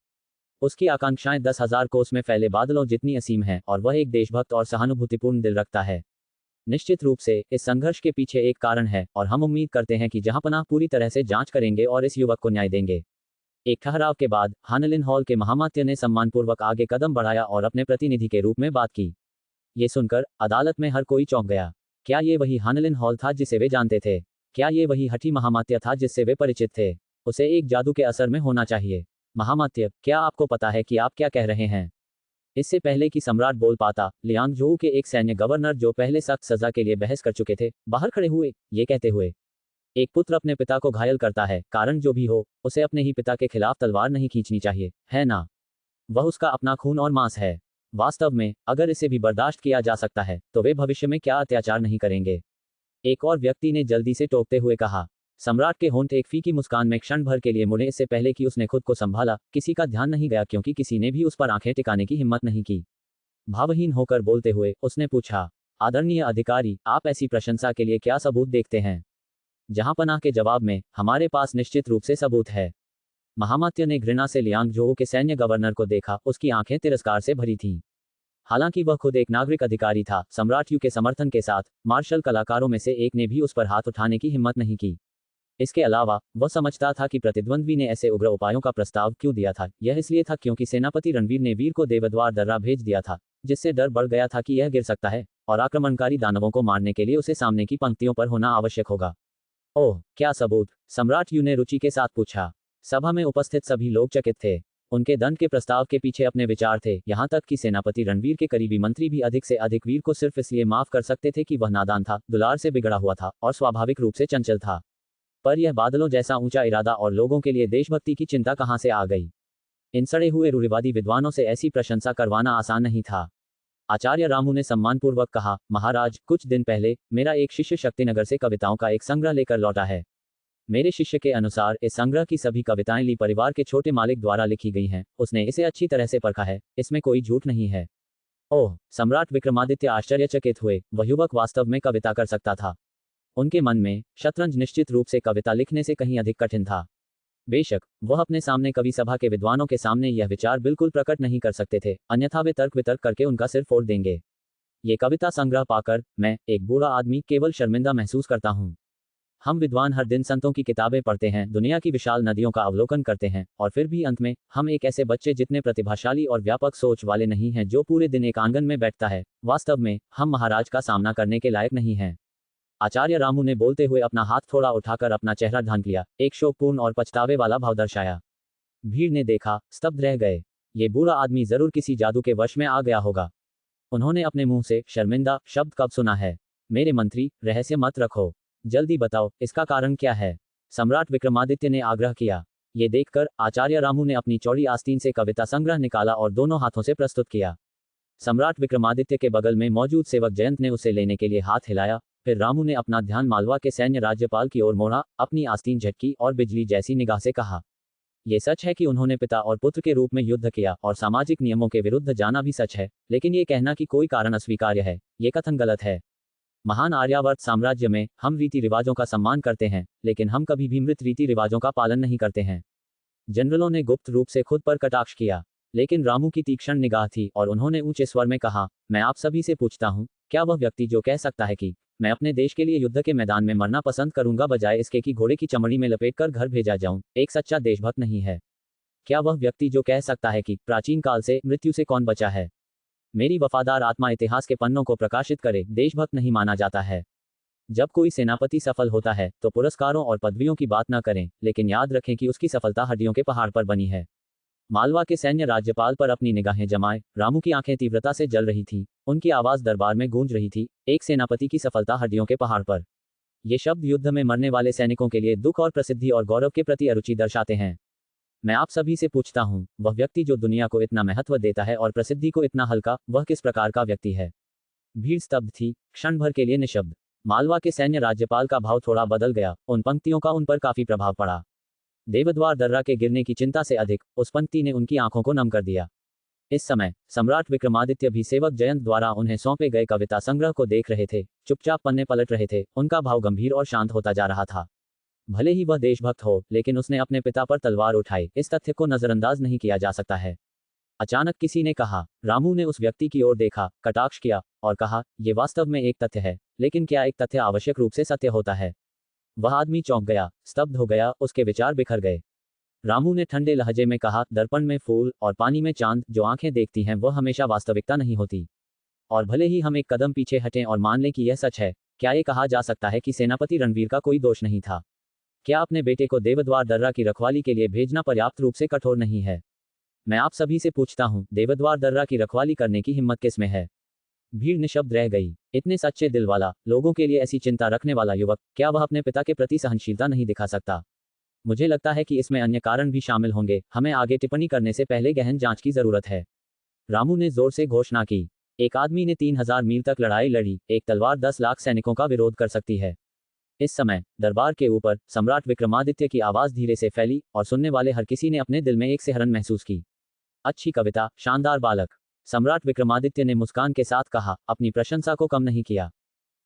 उसकी आकांक्षाएं 10,000 कोस में फैले बादलों जितनी असीम हैं और वह एक देशभक्त और सहानुभूतिपूर्ण दिल रखता है। निश्चित रूप से इस संघर्ष के पीछे एक कारण है और हम उम्मीद करते हैं कि जहां पनाह पूरी तरह से जांच करेंगे और इस युवक को न्याय देंगे। एक ठहराव के बाद हानलिन हॉल के महामात्य ने सम्मानपूर्वक आगे कदम बढ़ाया और अपने प्रतिनिधि के रूप में बात की। ये सुनकर अदालत में हर कोई चौंक गया। क्या ये वही हानलिन हॉल था जिसे वे जानते थे? क्या ये वही हठी महामात्य था जिससे वे परिचित थे? उसे एक जादू के असर में होना चाहिए। महामात्य, क्या आपको पता है कि आप क्या कह रहे हैं? इससे पहले कि सम्राट बोल पाता, लियांग जोऊ के एक सैन्य गवर्नर जो पहले सख्त सजा के लिए बहस कर चुके थे, बाहर खड़े हुए, ये कहते हुए, एक पुत्र अपने पिता को घायल करता है, कारण जो भी हो, उसे अपने ही पिता के खिलाफ तलवार नहीं खींचनी चाहिए, है ना? वह उसका अपना खून और मांस है। वास्तव में, अगर इसे भी बर्दाश्त किया जा सकता है, तो वे भविष्य में क्या अत्याचार नहीं करेंगे? एक और व्यक्ति ने जल्दी से टोकते हुए कहा। सम्राट के होंठ एक फीकी मुस्कान में क्षण भर के लिए मुड़े। इससे पहले कि उसने खुद को संभाला, किसी का ध्यान नहीं गया क्योंकि किसी ने भी उस पर आंखें टिकाने की हिम्मत नहीं की। भावहीन होकर बोलते हुए उसने पूछा, आदरणीय अधिकारी, आप ऐसी प्रशंसा के लिए क्या सबूत देखते हैं? जहांपनाह के जवाब में, हमारे पास निश्चित रूप से सबूत है। महामात्य ने घृणा से लियांग जोऊ के सैन्य गवर्नर को देखा, उसकी आंखें तिरस्कार से भरी थीं। हालांकि वह खुद एक नागरिक अधिकारी था, सम्राट यू के समर्थन के साथ, मार्शल कलाकारों में से एक ने भी उस पर हाथ उठाने की हिम्मत नहीं की। इसके अलावा, वह समझता था कि प्रतिद्वंद्वी ने ऐसे उग्र उपायों का प्रस्ताव क्यों दिया था। यह इसलिए था क्योंकि सेनापति रणवीर ने वीर को देवद्वार दर्रा भेज दिया था, जिससे डर बढ़ गया था कि यह गिर सकता है, और आक्रमणकारी दानवों को मारने के लिए उसे सामने की पंक्तियों पर होना आवश्यक होगा। ओह, क्या सबूत? सम्राट यू ने रुचि के साथ पूछा। सभा में उपस्थित सभी लोग चकित थे। उनके दंड के प्रस्ताव के पीछे अपने विचार थे, यहाँ तक कि सेनापति रणवीर के करीबी मंत्री भी अधिक से अधिक वीर को सिर्फ इसलिए माफ कर सकते थे कि वह नादान था, दुलार से बिगड़ा हुआ था, और स्वाभाविक रूप से चंचल था। पर यह बादलों जैसा ऊंचा इरादा और लोगों के लिए देशभक्ति की चिंता कहाँ से आ गई? इन सड़े हुए रूढ़िवादी विद्वानों से ऐसी प्रशंसा करवाना आसान नहीं था। आचार्य रामू ने सम्मानपूर्वक कहा, महाराज, कुछ दिन पहले मेरा एक शिष्य शक्तिनगर से कविताओं का एक संग्रह लेकर लौटा है। मेरे शिष्य के अनुसार इस संग्रह की सभी कविताएं ली परिवार के छोटे मालिक द्वारा लिखी गई हैं। उसने इसे अच्छी तरह से परखा है, इसमें कोई झूठ नहीं है। ओह, सम्राट विक्रमादित्य आश्चर्यचकित हुए। वह युवक वास्तव में कविता कर सकता था। उनके मन में शतरंज निश्चित रूप से कविता लिखने से कहीं अधिक कठिन था। बेशक, वह अपने सामने कवि सभा के विद्वानों के सामने यह विचार बिल्कुल प्रकट नहीं कर सकते थे, अन्यथा वे तर्क वितर्क करके उनका सिर फोड़ देंगे। ये कविता संग्रह पाकर मैं, एक बूढ़ा आदमी, केवल शर्मिंदा महसूस करता हूँ। हम विद्वान हर दिन संतों की किताबें पढ़ते हैं, दुनिया की विशाल नदियों का अवलोकन करते हैं, और फिर भी अंत में हम एक ऐसे बच्चे जितने प्रतिभाशाली और व्यापक सोच वाले नहीं हैं जो पूरे दिन एक आंगन में बैठता है। वास्तव में हम महाराज का सामना करने के लायक नहीं हैं। आचार्य रामू ने बोलते हुए अपना हाथ थोड़ा उठाकर अपना चेहरा ढांक लिया, एक शोकपूर्ण और पछतावे वाला भाव दर्शाया। भीड़ ने देखा, स्तब्ध रह गए। ये बूढ़ा आदमी जरूर किसी जादू के वश में आ गया होगा। उन्होंने अपने मुंह से शर्मिंदा शब्द कब सुना है? मेरे मंत्री, रहस्य मत रखो, जल्दी बताओ, इसका कारण क्या है? सम्राट विक्रमादित्य ने आग्रह किया। ये देखकर आचार्य रामू ने अपनी चौड़ी आस्तीन से कविता संग्रह निकाला और दोनों हाथों से प्रस्तुत किया। सम्राट विक्रमादित्य के बगल में मौजूद सेवक जयंत ने उसे लेने के लिए हाथ हिलाया। फिर रामू ने अपना ध्यान मालवा के सैन्य राज्यपाल की ओर मोड़ा, अपनी आस्तीन झटकी और बिजली जैसी निगाह से कहा, यह सच है कि उन्होंने पिता और पुत्र के रूप में युद्ध किया और सामाजिक नियमों के विरुद्ध जाना भी सच है, लेकिन ये कहना कि कोई कारण अस्वीकार्य है, ये कथन गलत है। महान आर्यावर्त साम्राज्य में हम रीति रिवाजों का सम्मान करते हैं, लेकिन हम कभी भी मृत रीति रिवाजों का पालन नहीं करते हैं। जनरलों ने गुप्त रूप से खुद पर कटाक्ष किया, लेकिन रामू की तीक्ष्ण निगाह थी और उन्होंने ऊंचे स्वर में कहा, मैं आप सभी से पूछता हूं, क्या वह व्यक्ति जो कह सकता है कि मैं अपने देश के लिए युद्ध के मैदान में मरना पसंद करूंगा बजाय इसके कि घोड़े की चमड़ी में लपेटकर घर भेजा जाऊं, एक सच्चा देशभक्त नहीं है? क्या वह व्यक्ति जो कह सकता है कि प्राचीन काल से मृत्यु से कौन बचा है? मेरी वफादार आत्मा इतिहास के पन्नों को प्रकाशित करे, देशभक्त नहीं माना जाता है? जब कोई सेनापति सफल होता है तो पुरस्कारों और पदवियों की बात न करें, लेकिन याद रखें कि उसकी सफलता हड्डियों के पहाड़ पर बनी है। मालवा के सैन्य राज्यपाल पर अपनी निगाहें जमाए, रामू की आंखें तीव्रता से जल रही थीं, उनकी आवाज दरबार में गूंज रही थी, एक सेनापति की सफलता हड्डियों के पहाड़ पर। ये शब्द युद्ध में मरने वाले सैनिकों के लिए दुख और प्रसिद्धि और गौरव के प्रति अरुचि दर्शाते हैं। मैं आप सभी से पूछता हूं, वह व्यक्ति जो दुनिया को इतना महत्व देता है और प्रसिद्धि को इतना हल्का, वह किस प्रकार का व्यक्ति है? भीड़ स्तब्ध थी, क्षण भर के लिए निशब्द। मालवा के सैन्य राज्यपाल का भाव थोड़ा बदल गया, उन पंक्तियों का उन पर काफी प्रभाव पड़ा। देवद्वार दर्रा के गिरने की चिंता से अधिक उस पंक्ति ने उनकी आंखों को नम कर दिया। इस समय सम्राट विक्रमादित्य भी सेवक जयंत द्वारा उन्हें सौंपे गए कविता संग्रह को देख रहे थे, चुपचाप पन्ने पलट रहे थे। उनका भाव गंभीर और शांत होता जा रहा था। भले ही वह देशभक्त हो, लेकिन उसने अपने पिता पर तलवार उठाई, इस तथ्य को नजरअंदाज नहीं किया जा सकता है। अचानक किसी ने कहा। रामू ने उस व्यक्ति की ओर देखा, कटाक्ष किया और कहा, यह वास्तव में एक तथ्य है, लेकिन क्या एक तथ्य आवश्यक रूप से सत्य होता है? वह आदमी चौंक गया, स्तब्ध हो गया, उसके विचार बिखर गए। रामू ने ठंडे लहजे में कहा, दर्पण में फूल और पानी में चांद जो आंखें देखती हैं वह हमेशा वास्तविकता नहीं होती। और भले ही हम एक कदम पीछे हटें और मान लें कि यह सच है, क्या ये कहा जा सकता है कि सेनापति रणवीर का कोई दोष नहीं था? क्या अपने बेटे को देवद्वार दर्रा की रखवाली के लिए भेजना पर्याप्त रूप से कठोर नहीं है? मैं आप सभी से पूछता हूँ, देवद्वार दर्रा की रखवाली करने की हिम्मत किस में है? भीड़ निशब्द रह गई। इतने सच्चे दिल वाला, लोगों के लिए ऐसी चिंता रखने वाला युवक, क्या वह अपने पिता के प्रति सहनशीलता नहीं दिखा सकता? मुझे लगता है कि इसमें अन्य कारण भी शामिल होंगे। हमें आगे टिप्पणी करने से पहले गहन जांच की जरूरत है। रामू ने जोर से घोषणा की। एक आदमी ने 3000 मील तक लड़ाई लड़ी, एक तलवार 10 लाख सैनिकों का विरोध कर सकती है। इस समय दरबार के ऊपर सम्राट विक्रमादित्य की आवाज धीरे से फैली और सुनने वाले हर किसी ने अपने दिल में एक सिहरन महसूस की। अच्छी कविता, शानदार बालक। सम्राट विक्रमादित्य ने मुस्कान के साथ कहा, अपनी प्रशंसा को कम नहीं किया।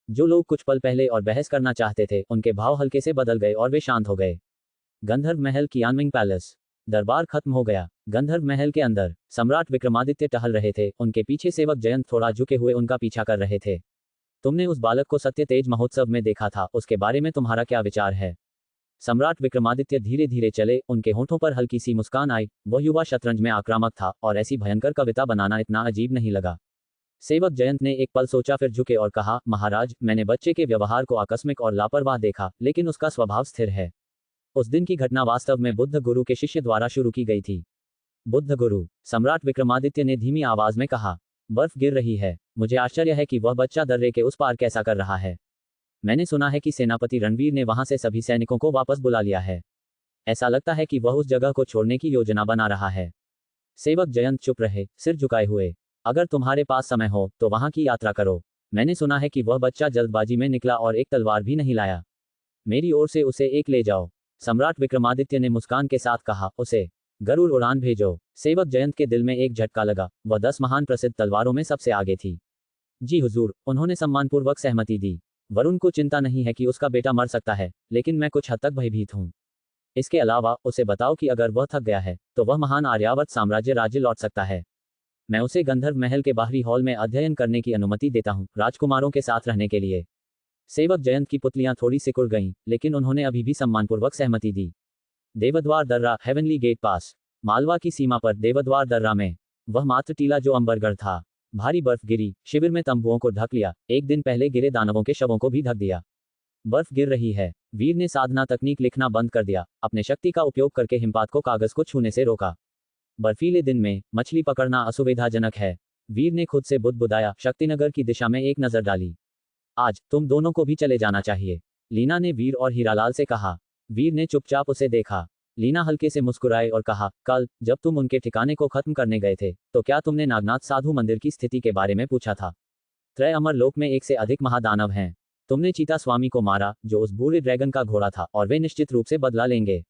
जो लोग कुछ पल पहले और बहस करना चाहते थे, उनके भाव हल्के से बदल गए और वे शांत हो गए। गंधर्व महल की यानमिंग पैलेस। दरबार खत्म हो गया। गंधर्व महल के अंदर सम्राट विक्रमादित्य टहल रहे थे। उनके पीछे सेवक जयंत थोड़ा झुके हुए उनका पीछा कर रहे थे। तुमने उस बालक को सत्य तेज महोत्सव में देखा था, उसके बारे में तुम्हारा क्या विचार है? सम्राट विक्रमादित्य धीरे धीरे चले, उनके होठों पर हल्की सी मुस्कान आई। वह युवा शतरंज में आक्रामक था और ऐसी भयंकर कविता बनाना इतना अजीब नहीं लगा। सेवक जयंत ने एक पल सोचा, फिर झुके और कहा, महाराज, मैंने बच्चे के व्यवहार को आकस्मिक और लापरवाह देखा, लेकिन उसका स्वभाव स्थिर है। उस दिन की घटना वास्तव में बुद्ध गुरु के शिष्य द्वारा शुरू की गई थी। बुद्ध गुरु? सम्राट विक्रमादित्य ने धीमी आवाज में कहा। बर्फ गिर रही है। मुझे आश्चर्य है कि वह बच्चा दर्रे के उस पार कैसा कर रहा है। मैंने सुना है कि सेनापति रणवीर ने वहां से सभी सैनिकों को वापस बुला लिया है। ऐसा लगता है कि वह उस जगह को छोड़ने की योजना बना रहा है। सेवक जयंत चुप रहे, सिर झुकाए हुए। अगर तुम्हारे पास समय हो तो वहां की यात्रा करो। मैंने सुना है कि वह बच्चा जल्दबाजी में निकला और एक तलवार भी नहीं लाया। मेरी ओर से उसे एक ले जाओ। सम्राट विक्रमादित्य ने मुस्कान के साथ कहा, उसे गरुड़ उड़ान भेजो। सेवक जयंत के दिल में एक झटका लगा। वह 10 महान प्रसिद्ध तलवारों में सबसे आगे थी। जी हुजूर, उन्होंने सम्मानपूर्वक सहमति दी। वरुण को चिंता नहीं है कि उसका बेटा मर सकता है, लेकिन मैं कुछ हद तक भयभीत हूँ। इसके अलावा उसे बताओ कि अगर वह थक गया है तो वह महान आर्यावर्त साम्राज्य राज्य लौट सकता है। मैं उसे गंधर्व महल के बाहरी हॉल में अध्ययन करने की अनुमति देता हूँ, राजकुमारों के साथ रहने के लिए। सेवक जयंत की पुतलियां थोड़ी सिकुड़ गईं, लेकिन उन्होंने अभी भी सम्मानपूर्वक सहमति दी। देवद्वार दर्रा, हेवनली गेट पास। मालवा की सीमा पर देवद्वार दर्रा में वह मात्र टीला जो अंबरगढ़ था। भारी बर्फ गिरी, शिविर में तंबुओं को ढक लिया, एक दिन पहले गिरे दानवों के शवों को भी ढक दिया। बर्फ गिर रही है। वीर ने साधना तकनीक लिखना बंद कर दिया, अपने शक्ति का उपयोग करके हिमपात को कागज को छूने से रोका। बर्फीले दिन में मछली पकड़ना असुविधाजनक है। वीर ने खुद से बुदबुदाया, शक्तिनगर की दिशा में एक नजर डाली। आज तुम दोनों को भी चले जाना चाहिए, लीना ने वीर और हीरालाल से कहा। वीर ने चुपचाप उसे देखा। लीना हल्के से मुस्कुराए और कहा, कल जब तुम उनके ठिकाने को खत्म करने गए थे, तो क्या तुमने नागनाथ साधु मंदिर की स्थिति के बारे में पूछा था? त्रय अमर लोक में एक से अधिक महादानव हैं। तुमने चीता स्वामी को मारा, जो उस बूढ़े ड्रैगन का घोड़ा था, और वे निश्चित रूप से बदला लेंगे।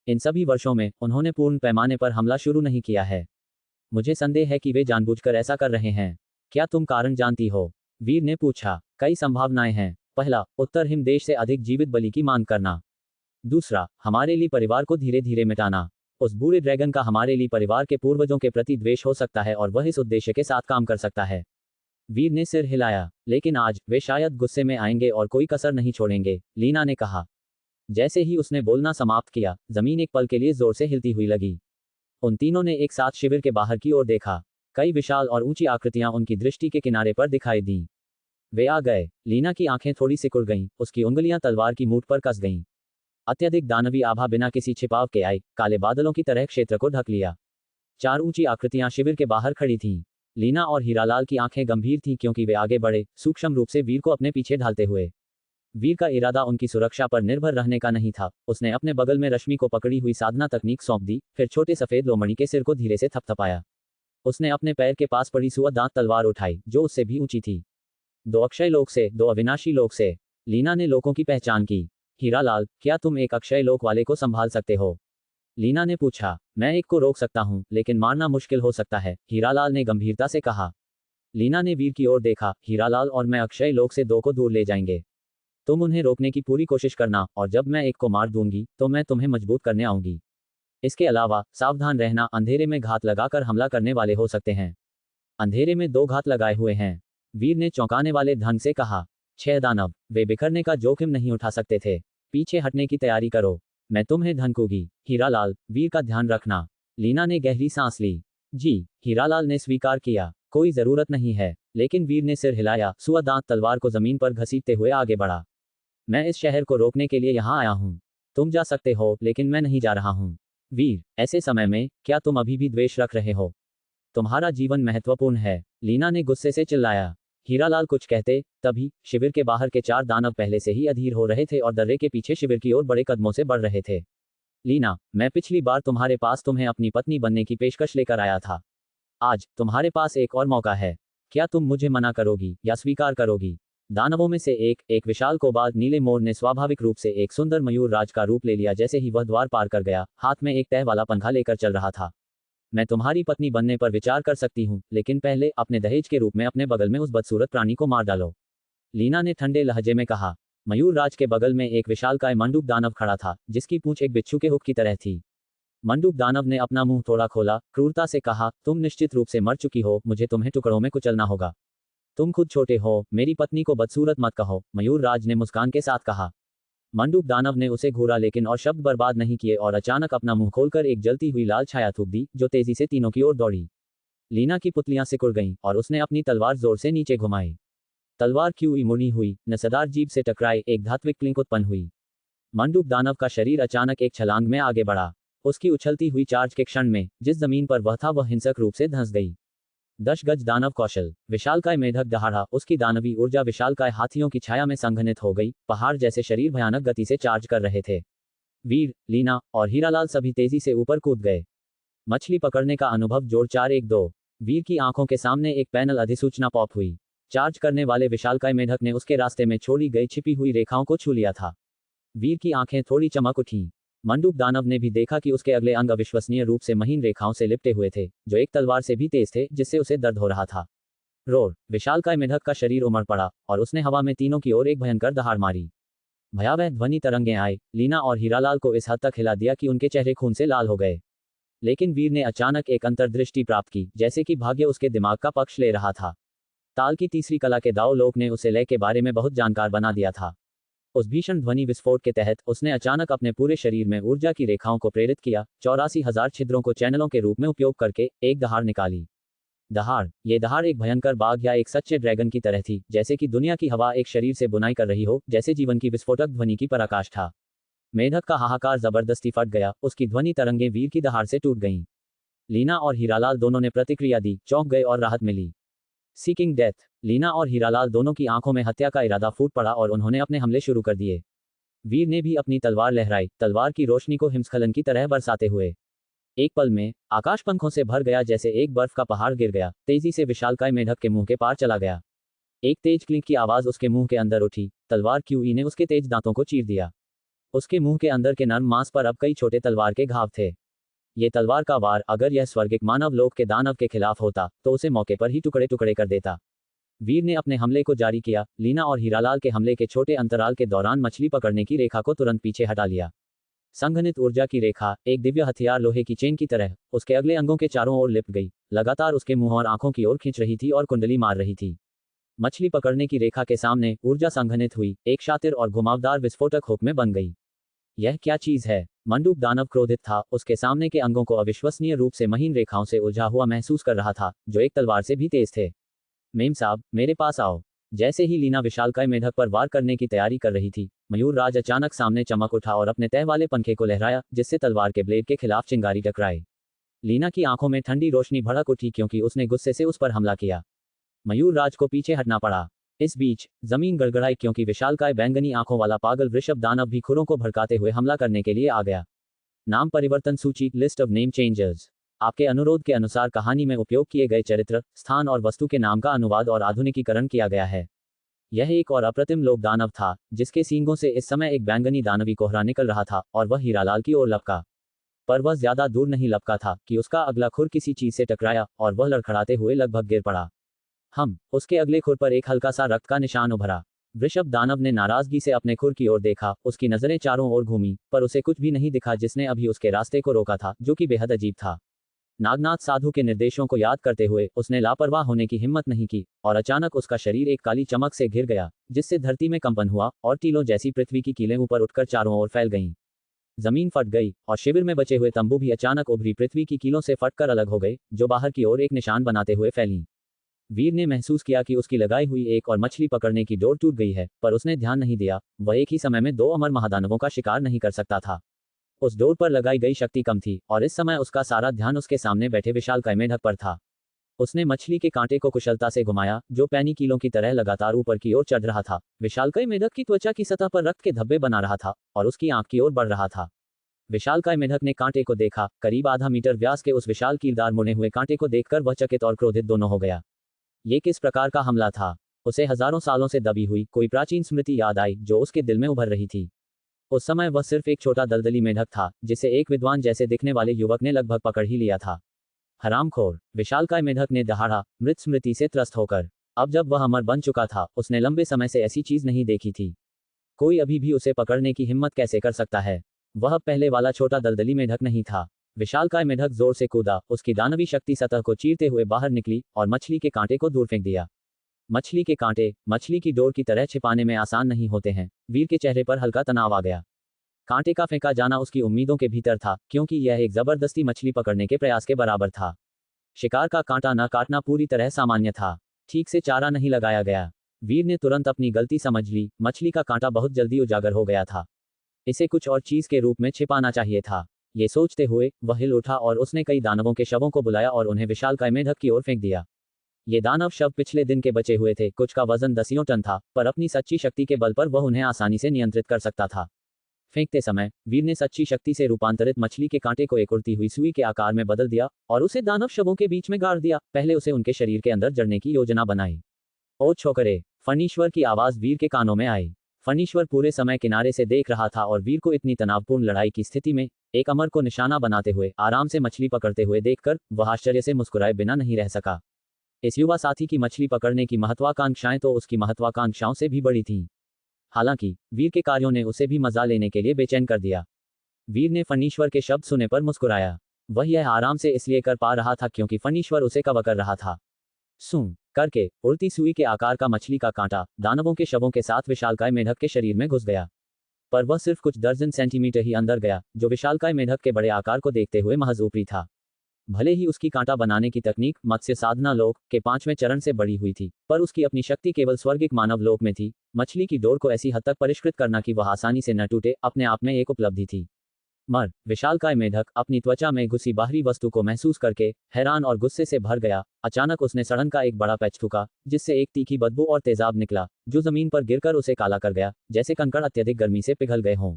इन सभी वर्षों में उन्होंने पूर्ण पैमाने पर हमला शुरू नहीं किया है। मुझे संदेह है कि वे जानबूझकर ऐसा कर रहे हैं। क्या तुम कारण जानती हो? वीर ने पूछा। कई संभावनाएं हैं। पहला, उत्तर हिम देश से अधिक जीवित बलि की मांग करना। दूसरा, हमारे ली परिवार को धीरे धीरे मिटाना। उस बूढ़े ड्रैगन का हमारे ली परिवार के पूर्वजों के प्रति द्वेष हो सकता है और वह इस उद्देश्य के साथ काम कर सकता है। वीर ने सिर हिलाया। लेकिन आज वे शायद गुस्से में आएंगे और कोई कसर नहीं छोड़ेंगे, लीना ने कहा। जैसे ही उसने बोलना समाप्त किया, जमीन एक पल के लिए जोर से हिलती हुई लगी। उन तीनों ने एक साथ शिविर के बाहर की ओर देखा। कई विशाल और ऊंची आकृतियां उनकी दृष्टि के किनारे पर दिखाई दी। वे आ गए। लीना की आंखें थोड़ी सिकुड़ गईं, उसकी उंगलियां तलवार की मूठ पर कस गईं। अत्यधिक दानवी आभा बिना किसी छिपाव के आई, काले बादलों की तरह क्षेत्र को ढक लिया। 4 ऊंची आकृतियां शिविर के बाहर खड़ी थीं। लीना और हीरालाल की आंखें गंभीर थीं क्योंकि वे आगे बढ़े, सूक्ष्म रूप से वीर को अपने पीछे ढालते हुए। वीर का इरादा उनकी सुरक्षा पर निर्भर रहने का नहीं था। उसने अपने बगल में रश्मि को पकड़ी हुई साधना तकनीक सौंप दी, फिर छोटे सफेद लोमड़ी के सिर को धीरे से थपथपाया। उसने अपने पैर के पास पड़ी सुअ दांत तलवार उठाई, जो उससे भी ऊंची थी। 2 अक्षय लोक से, 2 अविनाशी लोक से। लीना ने लोकों की पहचान की। हीरालाल, क्या तुम एक अक्षय लोक वाले को संभाल सकते हो? लीना ने पूछा। मैं एक को रोक सकता हूं, लेकिन मारना मुश्किल हो सकता है, हीरालाल ने गंभीरता से कहा। लीना ने वीर की ओर देखा। हीरालाल और मैं अक्षय लोक से 2 को दूर ले जाएंगे। तुम उन्हें रोकने की पूरी कोशिश करना, और जब मैं एक को मार दूंगी तो मैं तुम्हें मजबूत करने आऊंगी। इसके अलावा सावधान रहना, अंधेरे में घात लगाकर हमला करने वाले हो सकते हैं। अंधेरे में 2 घात लगाए हुए हैं, वीर ने चौंकाने वाले ढंग से कहा। 6 दानव, वे बिखरने का जोखिम नहीं उठा सकते थे। पीछे हटने की तैयारी करो, मैं तुम्हें धनकूंगी। हीरालाल, वीर का ध्यान रखना। लीना ने गहरी सांस ली। जी, हीरालाल ने स्वीकार किया। कोई जरूरत नहीं है, लेकिन वीर ने सिर हिलाया, सुअ दांत तलवार को जमीन पर घसीटते हुए आगे बढ़ा। मैं इस शहर को रोकने के लिए यहां आया हूं। तुम जा सकते हो, लेकिन मैं नहीं जा रहा हूँ। वीर, ऐसे समय में क्या तुम अभी भी द्वेष रख रहे हो? तुम्हारा जीवन महत्वपूर्ण है, लीना ने गुस्से से चिल्लाया। हीरालाल कुछ कहते तभी शिविर के बाहर के 4 दानव पहले से ही अधीर हो रहे थे और दर्रे के पीछे शिविर की ओर बड़े कदमों से बढ़ रहे थे। लीना, मैं पिछली बार तुम्हारे पास तुम्हें अपनी पत्नी बनने की पेशकश लेकर आया था। आज तुम्हारे पास एक और मौका है। क्या तुम मुझे मना करोगी या स्वीकार करोगी? दानवों में से एक विशाल कोबाल्ट नीले मोर ने स्वाभाविक रूप से एक सुंदर मयूर राज का रूप ले लिया जैसे ही वह द्वार पार कर गया, हाथ में एक तह वाला पंखा लेकर चल रहा था। मैं तुम्हारी पत्नी बनने पर विचार कर सकती हूँ, लेकिन पहले अपने दहेज के रूप में अपने बगल में उस बदसूरत प्राणी को मार डालो। लीना ने ठंडे लहजे में कहा। मयूर राज के बगल में एक विशालकाय मंडूक दानव खड़ा था, जिसकी पूंछ एक बिच्छू के हुक की तरह थी। मंडूक दानव ने अपना मुंह थोड़ा खोला, क्रूरता से कहा, तुम निश्चित रूप से मर चुकी हो, मुझे तुम्हें टुकड़ों में कुचलना होगा। तुम खुद छोटे हो, मेरी पत्नी को बदसूरत मत कहो, मयूर राज ने मुस्कान के साथ कहा। मंडूक दानव ने उसे घूरा लेकिन और शब्द बर्बाद नहीं किए और अचानक अपना मुंह खोलकर एक जलती हुई लाल छाया थूक दी, जो तेजी से तीनों की ओर दौड़ी। लीना की पुतलियां सिकुड़ गईं और उसने अपनी तलवार जोर से नीचे घुमाई। तलवार क्यों मुड़ी हुई, नसदार जीभ से टकराए, एक धात्विक क्लिंक उत्पन्न हुई। मंडूक दानव का शरीर अचानक एक छलांग में आगे बढ़ा। उसकी उछलती हुई चार्ज के क्षण में जिस जमीन पर वह था वह हिंसक रूप से धंस गई। 10 गज दानव कौशल, विशालकाय मेढक दहाड़ा, उसकी दानवी ऊर्जा विशालकाय हाथियों की छाया में संघनित हो गई। पहाड़ जैसे शरीर भयानक गति से चार्ज कर रहे थे। वीर, लीना और हीरालाल सभी तेजी से ऊपर कूद गए। मछली पकड़ने का अनुभव जोड़ 412। वीर की आंखों के सामने एक पैनल अधिसूचना पॉप हुई। चार्ज करने वाले विशालकाय मेढक ने उसके रास्ते में छोड़ी गई छिपी हुई रेखाओं को छू लिया था। वीर की आंखें थोड़ी चमक उठीं। मंडूक दानव ने भी देखा कि उसके अगले अंग अविश्वसनीय रूप से महीन रेखाओं से लिपटे हुए थे, जो एक तलवार से भी तेज थे, जिससे उसे दर्द हो रहा था। रोर, विशालकाय मेढक का शरीर उमड़ पड़ा और उसने हवा में तीनों की ओर एक भयंकर दहाड़ मारी। भयावह ध्वनि तरंगें आए, लीना और हीरालाल को इस हद तक हिला दिया कि उनके चेहरे खून से लाल हो गए। लेकिन वीर ने अचानक एक अंतर्दृष्टि प्राप्त की, जैसे कि भाग्य उसके दिमाग का पक्ष ले रहा था। ताल की तीसरी कला के दाव लोक ने उसे लय के बारे में बहुत जानकार बना दिया था। उस भीषण ध्वनि विस्फोट के तहत उसने अचानक अपने पूरे शरीर में ऊर्जा की रेखाओं को प्रेरित किया, 84,000 छिद्रों को चैनलों के रूप में उपयोग करके एक दहाड़ निकाली। दहाड़, ये दहाड़ एक भयंकर बाघ या एक सच्चे ड्रैगन की तरह थी, जैसे कि दुनिया की हवा एक शरीर से बुनाई कर रही हो, जैसे जीवन की विस्फोटक ध्वनि की पराकाष्ठा। मेढक का हाहाकार जबरदस्ती फट गया, उसकी ध्वनि तरंगें वीर की दहाड़ से टूट गईं। लीना और हीरालाल दोनों ने प्रतिक्रिया दी, चौंक गए और राहत मिली। सीकिंग डेथ, लीना और हीरालाल दोनों की आंखों में हत्या का इरादा फूट पड़ा और उन्होंने अपने हमले शुरू कर दिए। वीर ने भी अपनी तलवार लहराई, तलवार की रोशनी को हिमस्खलन की तरह बरसाते हुए। एक पल में आकाश पंखों से भर गया, जैसे एक बर्फ का पहाड़ गिर गया, तेजी से विशालकाय मेढक के मुंह के पार चला गया। एक तेज क्लिंक की आवाज उसके मुंह के अंदर उठी। तलवार क्यूई ने उसके तेज दांतों को चीर दिया। उसके मुंह के अंदर के नर्म मांस पर अब कई छोटे तलवार के घाव थे। ये तलवार का वार अगर यह स्वर्गिक मानव लोक के दानव के खिलाफ होता तो उसे मौके पर ही टुकड़े टुकड़े कर देता। वीर ने अपने हमले को जारी किया। लीना और हीरालाल के हमले के छोटे अंतराल के दौरान मछली पकड़ने की रेखा को तुरंत पीछे हटा लिया। संघनित ऊर्जा की रेखा, एक दिव्य हथियार लोहे की चेन की तरह, उसके अगले अंगों के चारों ओर लिपट गई, लगातार उसके मुंह और आंखों की ओर खींच रही थी और कुंडली मार रही थी। मछली पकड़ने की रेखा के सामने ऊर्जा संघनित हुई, एक शातिर और घुमावदार विस्फोटक हुक में बन गई। यह क्या चीज है? मंडूक दानव क्रोधित था, उसके सामने के अंगों को अविश्वसनीय रूप से महीन रेखाओं से उलझा हुआ महसूस कर रहा था, जो एक तलवार से भी तेज थे। मेम साहब, मेरे पास आओ। जैसे ही लीना विशालकाय मेढक पर वार करने की तैयारी कर रही थी, मयूर राज अचानक सामने चमक उठा और अपने तह वाले पंखे को लहराया, जिससे तलवार के ब्लेड के खिलाफ चिंगारी टकराए। लीना की आंखों में ठंडी रोशनी भड़क उठी क्योंकि उसने गुस्से से उस पर हमला किया। मयूर राज को पीछे हटना पड़ा। इस बीच जमीन गड़गड़ाई क्योंकि विशालकाय बैंगनी आंखों वाला पागल वृषभ दानव भी खुरों को भड़काते हुए हमला करने के लिए आ गया। नाम परिवर्तन सूची, लिस्ट ऑफ नेम चेंजर्स। आपके अनुरोध के अनुसार कहानी में उपयोग किए गए चरित्र, स्थान और वस्तु के नाम का अनुवाद और आधुनिकीकरण किया गया है। यह एक और अप्रतिम लोक दानव था, जिसके सींगों से इस समय एक बैंगनी दानवी कोहरा निकल रहा था और वह हीरालाल की ओर लपका। पर वह ज्यादा दूर नहीं लपका था कि उसका अगला खुर किसी चीज से टकराया और वह लड़खड़ाते हुए लगभग गिर पड़ा। उसके अगले खुर पर एक हल्का सा रक्त का निशान उभरा। वृषभ दानव ने नाराजगी से अपने खुर की ओर देखा, उसकी नजरें चारों ओर घूमी, पर उसे कुछ भी नहीं दिखा जिसने अभी उसके रास्ते को रोका था, जो कि बेहद अजीब था। नागनाथ साधु के निर्देशों को याद करते हुए उसने लापरवाह होने की हिम्मत नहीं की और अचानक उसका शरीर एक काली चमक से घिर गया, जिससे धरती में कंपन हुआ और टीलों जैसी पृथ्वी की कीलें ऊपर उठकर चारों ओर फैल गईं। जमीन फट गई और शिविर में बचे हुए तंबू भी अचानक उभरी पृथ्वी की कीलों से फटकर अलग हो गए, जो बाहर की ओर एक निशान बनाते हुए फैलीं। वीर ने महसूस किया कि उसकी लगाई हुई एक और मछली पकड़ने की डोर टूट गई है, पर उसने ध्यान नहीं दिया। वह एक ही समय में 2 अमर महादानवों का शिकार नहीं कर सकता था। उस डोर पर लगाई गई शक्ति कम थी और इस समय उसका सारा ध्यान उसके सामने बैठे विशालकाय मेढक पर था। उसने मछली के कांटे को कुशलता से घुमाया, जो पैनी कीलों की तरह लगातार ऊपर की ओर चढ़ रहा था। विशालकाय मेढक की त्वचा की सतह पर रक्त के धब्बे बना रहा था और उसकी आंख की ओर बढ़ रहा था। विशालकाय मेढक ने कांटे को देखा। करीब आधा मीटर व्यास के उस विशाल कीलदार मुड़े हुए कांटे को देखकर वह चकित और क्रोधित दोनों हो गया। ये किस प्रकार का हमला था? उसे हजारों सालों से दबी हुई कोई प्राचीन स्मृति याद आई, जो उसके दिल में उभर रही थी। उस समय वह सिर्फ एक छोटा दलदली मेढक था, जिसे एक विद्वान जैसे दिखने वाले युवक ने लगभग पकड़ ही लिया था। हरामखोर! विशालकाय मेढक ने दहाड़ा, मृत स्मृति से त्रस्त होकर। अब जब वह अमर बन चुका था, उसने लंबे समय से ऐसी चीज नहीं देखी थी। कोई अभी भी उसे पकड़ने की हिम्मत कैसे कर सकता है? वह पहले वाला छोटा दलदली मेढक नहीं था। विशालकाय मेढक जोर से कूदा, उसकी दानवी शक्ति सतह को चीरते हुए बाहर निकली और मछली के कांटे को दूर फेंक दिया। मछली के कांटे मछली की डोर की तरह छिपाने में आसान नहीं होते हैं। वीर के चेहरे पर हल्का तनाव आ गया। कांटे का फेंका जाना उसकी उम्मीदों के भीतर था, क्योंकि यह एक जबरदस्ती मछली पकड़ने के प्रयास के बराबर था। शिकार का कांटा न काटना पूरी तरह सामान्य था। ठीक से चारा नहीं लगाया गया। वीर ने तुरंत अपनी गलती समझ ली। मछली का कांटा बहुत जल्दी उजागर हो गया था। इसे कुछ और चीज के रूप में छिपाना चाहिए था। ये सोचते हुए वह हिल उठा और उसने कई दानवों के शवों को बुलाया और उन्हें विशालकाय मेढक की ओर फेंक दिया। ये दानव शव पिछले दिन के बचे हुए थे। कुछ का वजन 10 टन था, पर अपनी सच्ची शक्ति के बल पर वह उन्हें आसानी से नियंत्रित कर सकता था। फेंकते समय वीर ने सच्ची शक्ति से रूपांतरित मछली के कांटे को एक उड़ती हुई सुई के आकार में बदल दिया और उसे दानव शवों के बीच में गाड़ दिया। पहले उसे उनके शरीर के अंदर जड़ने की योजना बनाई। ओ छोकरे! फणीश्वर की आवाज वीर के कानों में आई। फणीश्वर पूरे समय किनारे से देख रहा था और वीर को इतनी तनावपूर्ण लड़ाई की स्थिति में एक अमर को निशाना बनाते हुए आराम से मछली पकड़ते हुए देखकर वह आश्चर्य से मुस्कुराए बिना नहीं रह सका। इस युवा साथी की मछली पकड़ने की महत्वाकांक्षाएं तो उसकी महत्वाकांक्षाओं से भी बड़ी थीं। हालांकि वीर के कार्यों ने उसे भी मजा लेने के लिए बेचैन कर दिया। वीर ने फणीश्वर के शब्द सुने पर मुस्कुराया। वह यह आराम से इसलिए कर पा रहा था क्योंकि फणीश्वर उसे कवर कर रहा था। सूं करके उड़ती सुई के आकार का मछली का कांटा दानवों के शवों के साथ विशालकाय मेढक के शरीर में घुस गया। पर वह सिर्फ कुछ दर्जन सेंटीमीटर ही अंदर गया, जो विशालकाय मेढक के बड़े आकार को देखते हुए महज ऊपरी था। भले ही उसकी कांटा बनाने की तकनीक मत्स्य साधना लोक के 5वें चरण से बड़ी हुई थी, पर उसकी अपनी शक्ति केवल स्वर्गिक मानव लोक में थी। मछली की डोर को ऐसी हद तक परिष्कृत करना कि वह आसानी से न टूटे, अपने आप में एक उपलब्धि थी। मर विशालकाय मेढक अपनी त्वचा में घुसी बाहरी वस्तु को महसूस करके हैरान और गुस्से से भर गया। अचानक उसने सड़न का एक बड़ा पैच थूका, जिससे एक तीखी बदबू और तेजाब निकला, जो जमीन पर गिरकर उसे काला कर गया, जैसे कंकड़ अत्यधिक गर्मी से पिघल गए हों।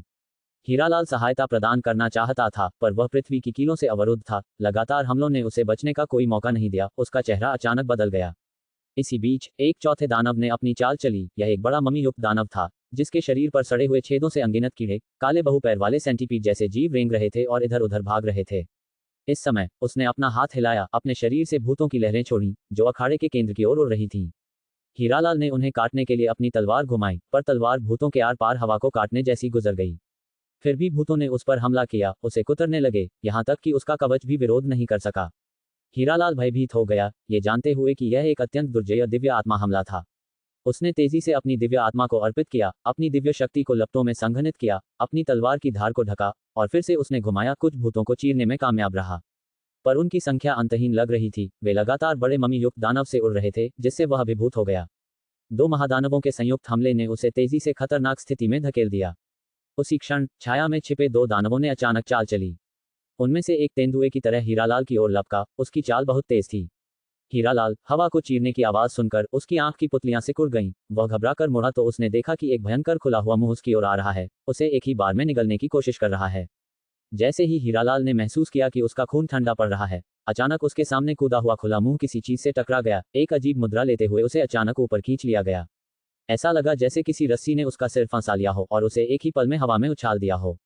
हीरालाल सहायता प्रदान करना चाहता था, पर वह पृथ्वी की कीलों से अवरुद्ध था। लगातार हमलों ने उसे बचने का कोई मौका नहीं दिया। उसका चेहरा अचानक बदल गया। इसी बीच एक चौथे दानव ने अपनी चाल चली। यह एक बड़ा मम्मी युक्त दानव था, जिसके शरीर पर सड़े हुए छेदों से अनगिनत कीड़े, काले बहुपैर वाले सेंटीपीड जैसे जीव रेंग रहे थे और इधर उधर भाग रहे थे। इस समय उसने अपना हाथ हिलाया, अपने शरीर से भूतों की लहरें छोड़ी, जो अखाड़े के केंद्र की ओर उड़ रही थीं। हीरालाल ने उन्हें काटने के लिए अपनी तलवार घुमाई, पर तलवार भूतों के आर पार हवा को काटने जैसी गुजर गई। फिर भी भूतों ने उस पर हमला किया, उसे कुतरने लगे, यहाँ तक कि उसका कवच भी विरोध नहीं कर सका। हीरालाल भयभीत हो गया, ये जानते हुए कि यह एक अत्यंत दुर्जय दिव्य आत्मा हमला था। उसने तेजी से अपनी दिव्य आत्मा को अर्पित किया, अपनी दिव्य शक्ति को लपटों में संघनित किया, अपनी तलवार की धार को ढका और फिर से उसने घुमाया। कुछ भूतों को चीरने में कामयाब रहा, पर उनकी संख्या अंतहीन लग रही थी। वे लगातार बड़े मम्मी युक्त दानव से उड़ रहे थे, जिससे वह अभिभूत हो गया। 2 महादानवों के संयुक्त हमले ने उसे तेजी से खतरनाक स्थिति में धकेल दिया। उसी क्षण छाया में छिपे 2 दानवों ने अचानक चाल चली। उनमें से एक तेंदुए की तरह हीरालाल की ओर लपका। उसकी चाल बहुत तेज थी। हीरालाल हवा को चीरने की आवाज सुनकर उसकी आंख की पुतलियां सिकुड़ गईं। वह घबराकर मुड़ा तो उसने देखा कि एक भयंकर खुला हुआ मुंह उसकी ओर आ रहा है, उसे एक ही बार में निगलने की कोशिश कर रहा है। जैसे ही हीरालाल ने महसूस किया कि उसका खून ठंडा पड़ रहा है, अचानक उसके सामने कूदा हुआ खुला मुंह किसी चीज से टकरा गया। एक अजीब मुद्रा लेते हुए उसे अचानक ऊपर खींच लिया गया। ऐसा लगा जैसे किसी रस्सी ने उसका सिर फंसा लिया हो और उसे एक ही पल में हवा में उछाल दिया हो।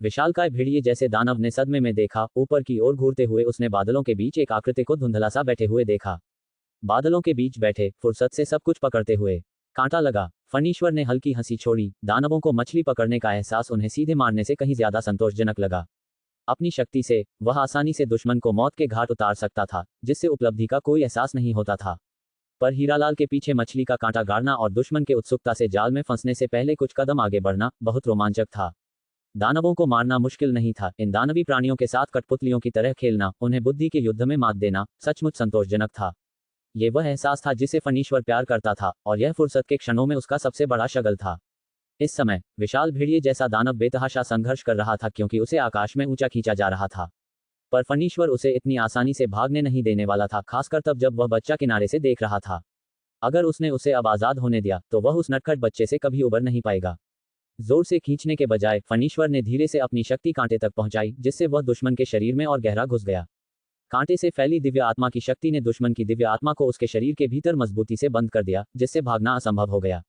विशालकाय भेड़िए जैसे दानव ने सदमे में देखा। ऊपर की ओर घूरते हुए उसने बादलों के बीच एक आकृति को धुंधला सा बैठे हुए देखा। बादलों के बीच बैठे, फुर्सत से सब कुछ पकड़ते हुए। कांटा लगा। फणीश्वर ने हल्की हंसी छोड़ी। दानवों को मछली पकड़ने का एहसास उन्हें सीधे मारने से कहीं ज्यादा संतोषजनक लगा। अपनी शक्ति से वह आसानी से दुश्मन को मौत के घाट उतार सकता था, जिससे उपलब्धि का कोई एहसास नहीं होता था। पर हीरालाल के पीछे मछली का कांटा गाड़ना और दुश्मन के उत्सुकता से जाल में फंसने से पहले कुछ कदम आगे बढ़ना बहुत रोमांचक था। दानवों को मारना मुश्किल नहीं था। इन दानवी प्राणियों के साथ कठपुतलियों की तरह खेलना, उन्हें बुद्धि के युद्ध में मात देना, सचमुच संतोषजनक था। ये वह एहसास था जिसे फणीश्वर प्यार करता था, और यह फुर्सत के क्षणों में उसका सबसे बड़ा शगल था। इस समय विशाल भेड़िए जैसा दानव बेतहाशा संघर्ष कर रहा था, क्योंकि उसे आकाश में ऊंचा खींचा जा रहा था। पर फणीश्वर उसे इतनी आसानी से भागने नहीं देने वाला था, खासकर तब जब वह बच्चा किनारे से देख रहा था। अगर उसने उसे अब आजाद होने दिया तो वह उस नटखट बच्चे से कभी उबर नहीं पाएगा। जोर से खींचने के बजाय फणीश्वर ने धीरे से अपनी शक्ति कांटे तक पहुंचाई, जिससे वह दुश्मन के शरीर में और गहरा घुस गया। कांटे से फैली दिव्य आत्मा की शक्ति ने दुश्मन की दिव्य आत्मा को उसके शरीर के भीतर मजबूती से बंद कर दिया, जिससे भागना असंभव हो गया।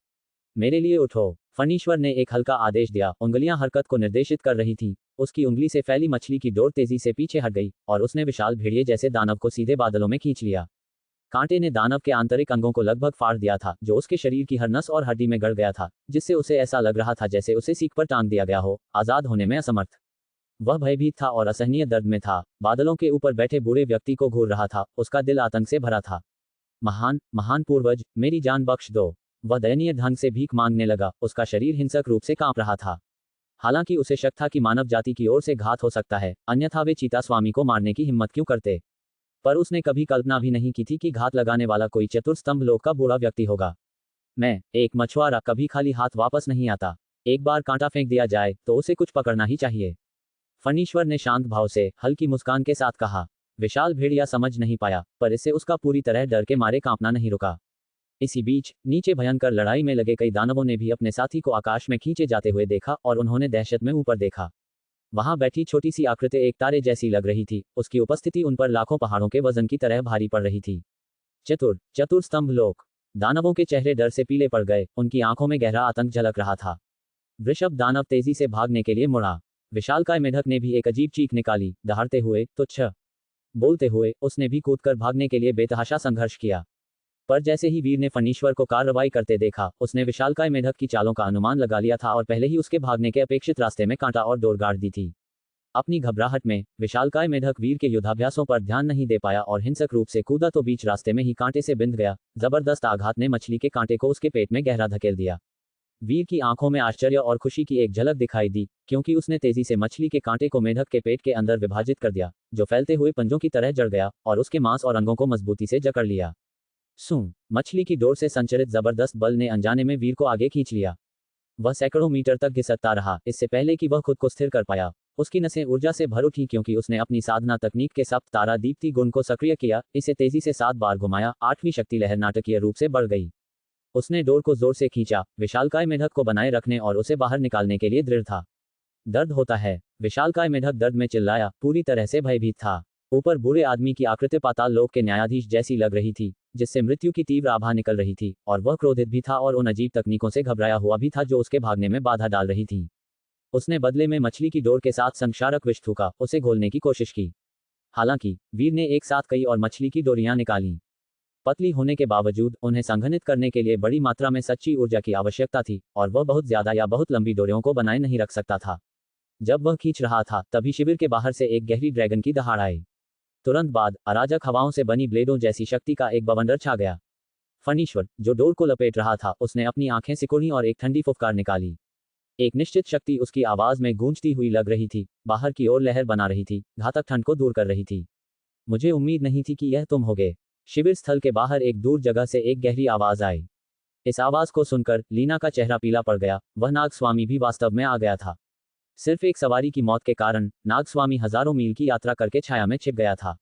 मेरे लिए उठो, फणीश्वर ने एक हल्का आदेश दिया। उंगलियां हरकत को निर्देशित कर रही थीं। उसकी उंगली से फैली मछली की डोर तेजी से पीछे हट गई और उसने विशाल भेड़िए जैसे दानव को सीधे बादलों में खींच लिया। कांटे ने दानव के आंतरिक अंगों को लगभग फाड़ दिया था, जो उसके शरीर की हर नस और हड्डी में गड़ गया था, जिससे उसे ऐसा लग रहा था जैसे उसे सीख पर टांग दिया गया हो, आजाद होने में असमर्थ। वह भयभीत था और असहनीय दर्द में था। बादलों के ऊपर बैठे बूढ़े व्यक्ति को घूर रहा था। उसका दिल आतंक से भरा था। महान महान पूर्वज, मेरी जान बख्श दो। वह दयनीय ढंग से भीख मांगने लगा। उसका शरीर हिंसक रूप से कांप रहा था। हालांकि उसे शक था कि मानव जाति की ओर से घात हो सकता है, अन्यथा वे चीता स्वामी को मारने की हिम्मत क्यों करते। पर उसने कभी कल्पना भी नहीं की थी कि घात लगाने वाला कोई चतुर्स्तंभ लोक का बूढ़ा व्यक्ति होगा। मैं, एक मछुआरा, कभी खाली हाथ वापस नहीं आता। एक बार कांटा फेंक दिया जाए तो उसे कुछ पकड़ना ही चाहिए। फणीश्वर ने शांत भाव से, हल्की मुस्कान के साथ कहा। विशाल भेड़िया समझ नहीं पाया, पर इससे उसका पूरी तरह डर के मारे कांपना नहीं रुका। इसी बीच नीचे भयंकर लड़ाई में लगे कई दानवों ने भी अपने साथी को आकाश में खींचे जाते हुए देखा, और उन्होंने दहशत में ऊपर देखा। वहां बैठी छोटी सी आकृति एक तारे जैसी लग रही थी। उसकी उपस्थिति उन पर लाखों पहाड़ों के वजन की तरह भारी पड़ रही थी। चतुर्स्तंभ लोक। दानवों के चेहरे डर से पीले पड़ गए। उनकी आंखों में गहरा आतंक झलक रहा था। वृषभ दानव तेजी से भागने के लिए मुड़ा। विशालकाय मेढक ने भी एक अजीब चीख निकाली। दहाड़ते हुए, तुच्छ बोलते हुए उसने भी कूदकर भागने के लिए बेतहाशा संघर्ष किया। पर जैसे ही वीर ने फणीश्वर को कार्रवाई करते देखा, उसने विशालकाय मेढक की चालों का अनुमान लगा लिया था और पहले ही उसके भागने के अपेक्षित रास्ते में कांटा और डोर गाड़ दी थी। अपनी घबराहट में विशालकाय मेढक वीर के युद्धाभ्यासों पर ध्यान नहीं दे पाया और हिंसक रूप से कूदा तो बीच रास्ते में ही कांटे से बिंध गया। जबरदस्त आघात ने मछली के कांटे को उसके पेट में गहरा धकेल दिया। वीर की आंखों में आश्चर्य और खुशी की एक झलक दिखाई दी, क्योंकि उसने तेजी से मछली के कांटे को मेढक के पेट के अंदर विभाजित कर दिया, जो फैलते हुए पंजों की तरह जड़ गया और उसके मांस और अंगों को मजबूती से जकड़ लिया। मछली की डोर से संचरित जबरदस्त बल ने अनजाने में वीर को आगे खींच लिया। वह सैकड़ों मीटर तक घिसकता रहा, इससे पहले कि वह खुद को स्थिर कर पाया। उसकी नसें ऊर्जा से भर उठी, क्योंकि उसने अपनी साधना तकनीक के सप्त तारा दीप्ति गुण को सक्रिय किया। इसे तेजी से 7 बार घुमाया। 8वीं शक्ति लहर नाटकीय रूप से बढ़ गई। उसने डोर को जोर से खींचा। विशालकाय मेढक को बनाए रखने और उसे बाहर निकालने के लिए दृढ़ था। दर्द होता है, विशालकाय मेढक दर्द में चिल्लाया, पूरी तरह से भयभीत था। ऊपर बूढ़े आदमी की आकृति पाताल लोक के न्यायाधीश जैसी लग रही थी, जिससे मृत्यु की तीव्र आभा निकल रही थी, और वह क्रोधित भी था और उन अजीब तकनीकों से घबराया हुआ भी था जो उसके भागने में बाधा डाल रही थी। उसने बदले में मछली की डोर के साथ संक्षारक विष थूका, उसे घोलने की कोशिश की। हालांकि वीर ने एक साथ कई और मछली की डोरियां निकालीं। पतली होने के बावजूद उन्हें संघनित करने के लिए बड़ी मात्रा में सच्ची ऊर्जा की आवश्यकता थी, और वह बहुत ज्यादा या बहुत लंबी डोरियों को बनाए नहीं रख सकता था। जब वह खींच रहा था, तभी शिविर के बाहर से एक गहरी ड्रैगन की दहाड़ आई। तुरंत बाद अराजक हवाओं से बनी ब्लेडों जैसी शक्ति का एक बवंडर छा गया। फणीश्वर, जो डोर को लपेट रहा था, उसने अपनी आंखें सिकुड़ी और एक ठंडी फुफकार निकाली। एक निश्चित शक्ति उसकी आवाज में गूंजती हुई लग रही थी, बाहर की ओर लहर बना रही थी, घातक ठंड को दूर कर रही थी। मुझे उम्मीद नहीं थी कि यह तुम होगे। शिविर स्थल के बाहर एक दूर जगह से एक गहरी आवाज आई। इस आवाज को सुनकर लीना का चेहरा पीला पड़ गया। वह नागस्वामी भी वास्तव में आ गया था। सिर्फ एक सवारी की मौत के कारण नागस्वामी हजारों मील की यात्रा करके छाया में छिप गया था।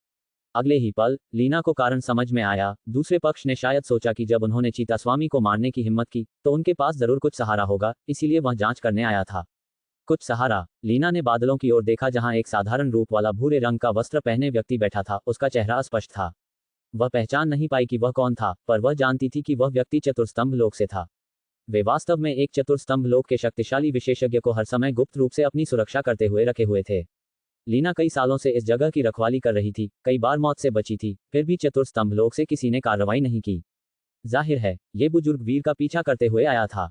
अगले ही पल लीना को कारण समझ में आया। दूसरे पक्ष ने शायद सोचा कि जब उन्होंने चीता स्वामी को मारने की हिम्मत की, तो उनके पास जरूर कुछ सहारा होगा, इसीलिए वह जांच करने आया था। कुछ सहारा? लीना ने बादलों की ओर देखा, जहां एक साधारण रूप वाला भूरे रंग का वस्त्र पहने व्यक्ति बैठा था। उसका चेहरा अस्पष्ट था। वह पहचान नहीं पाई कि वह कौन था, पर वह जानती थी कि वह व्यक्ति चतुर्स्तंभ लोक से था। वे वास्तव में एक चतुर्स्तंभ लोक के शक्तिशाली विशेषज्ञ को हर समय गुप्त रूप से अपनी सुरक्षा करते हुए रखे हुए थे। लीना कई सालों से इस जगह की रखवाली कर रही थी, कई बार मौत से बची थी, फिर भी चतुर्स्तंभ लोक से किसी ने कार्रवाई नहीं की। जाहिर है, ये बुजुर्ग वीर का पीछा करते हुए आया था।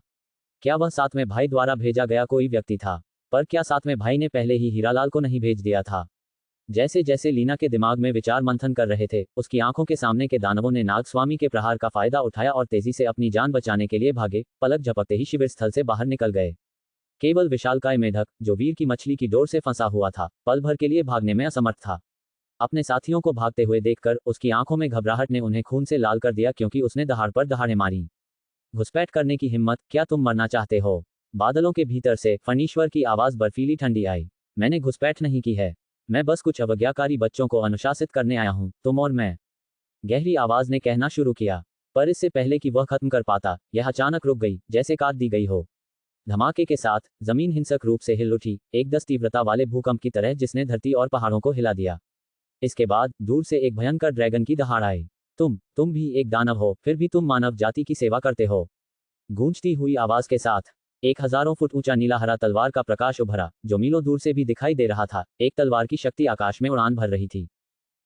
क्या वह सातवें भाई द्वारा भेजा गया कोई व्यक्ति था? पर क्या सातवें भाई ने पहले ही हीरालाल को नहीं भेज दिया था? जैसे जैसे लीना के दिमाग में विचार मंथन कर रहे थे, उसकी आंखों के सामने के दानवों ने नागस्वामी के प्रहार का फायदा उठाया और तेजी से अपनी जान बचाने के लिए भागे। पलक झपकते ही शिविर स्थल से बाहर निकल गए। केवल विशालकाय मेढक, जो वीर की मछली की डोर से फंसा हुआ था, पल भर के लिए भागने में असमर्थ था। अपने साथियों को भागते हुए देखकर उसकी आंखों में घबराहट ने उन्हें खून से लाल कर दिया, क्योंकि उसने दहाड़ पर दहाड़े मारी। घुसपैठ करने की हिम्मत, क्या तुम मरना चाहते हो? बादलों के भीतर से फणीश्वर की आवाज बर्फीली ठंडी आई। मैंने घुसपैठ नहीं की है, मैं बस कुछ अवज्ञाकारी बच्चों को अनुशासित करने आया हूं, तुम और मैं। गहरी आवाज ने कहना शुरू किया, पर इससे पहले कि वह खत्म कर पाता, यह अचानक रुक गई, जैसे काट दी गई हो। धमाके के साथ जमीन हिंसक रूप से हिल उठी, एक 10 तीव्रता वाले भूकंप की तरह जिसने धरती और पहाड़ों को हिला दिया। इसके बाद दूर से एक भयंकर ड्रैगन की दहाड़ आई। तुम भी एक दानव हो, फिर भी तुम मानव जाति की सेवा करते हो। गूंजती हुई आवाज के साथ एक हजारों फुट ऊंचा नीला हरा तलवार का प्रकाश उभरा, जो मीलों दूर से भी दिखाई दे रहा था। एक तलवार की शक्ति आकाश में उड़ान भर रही थी।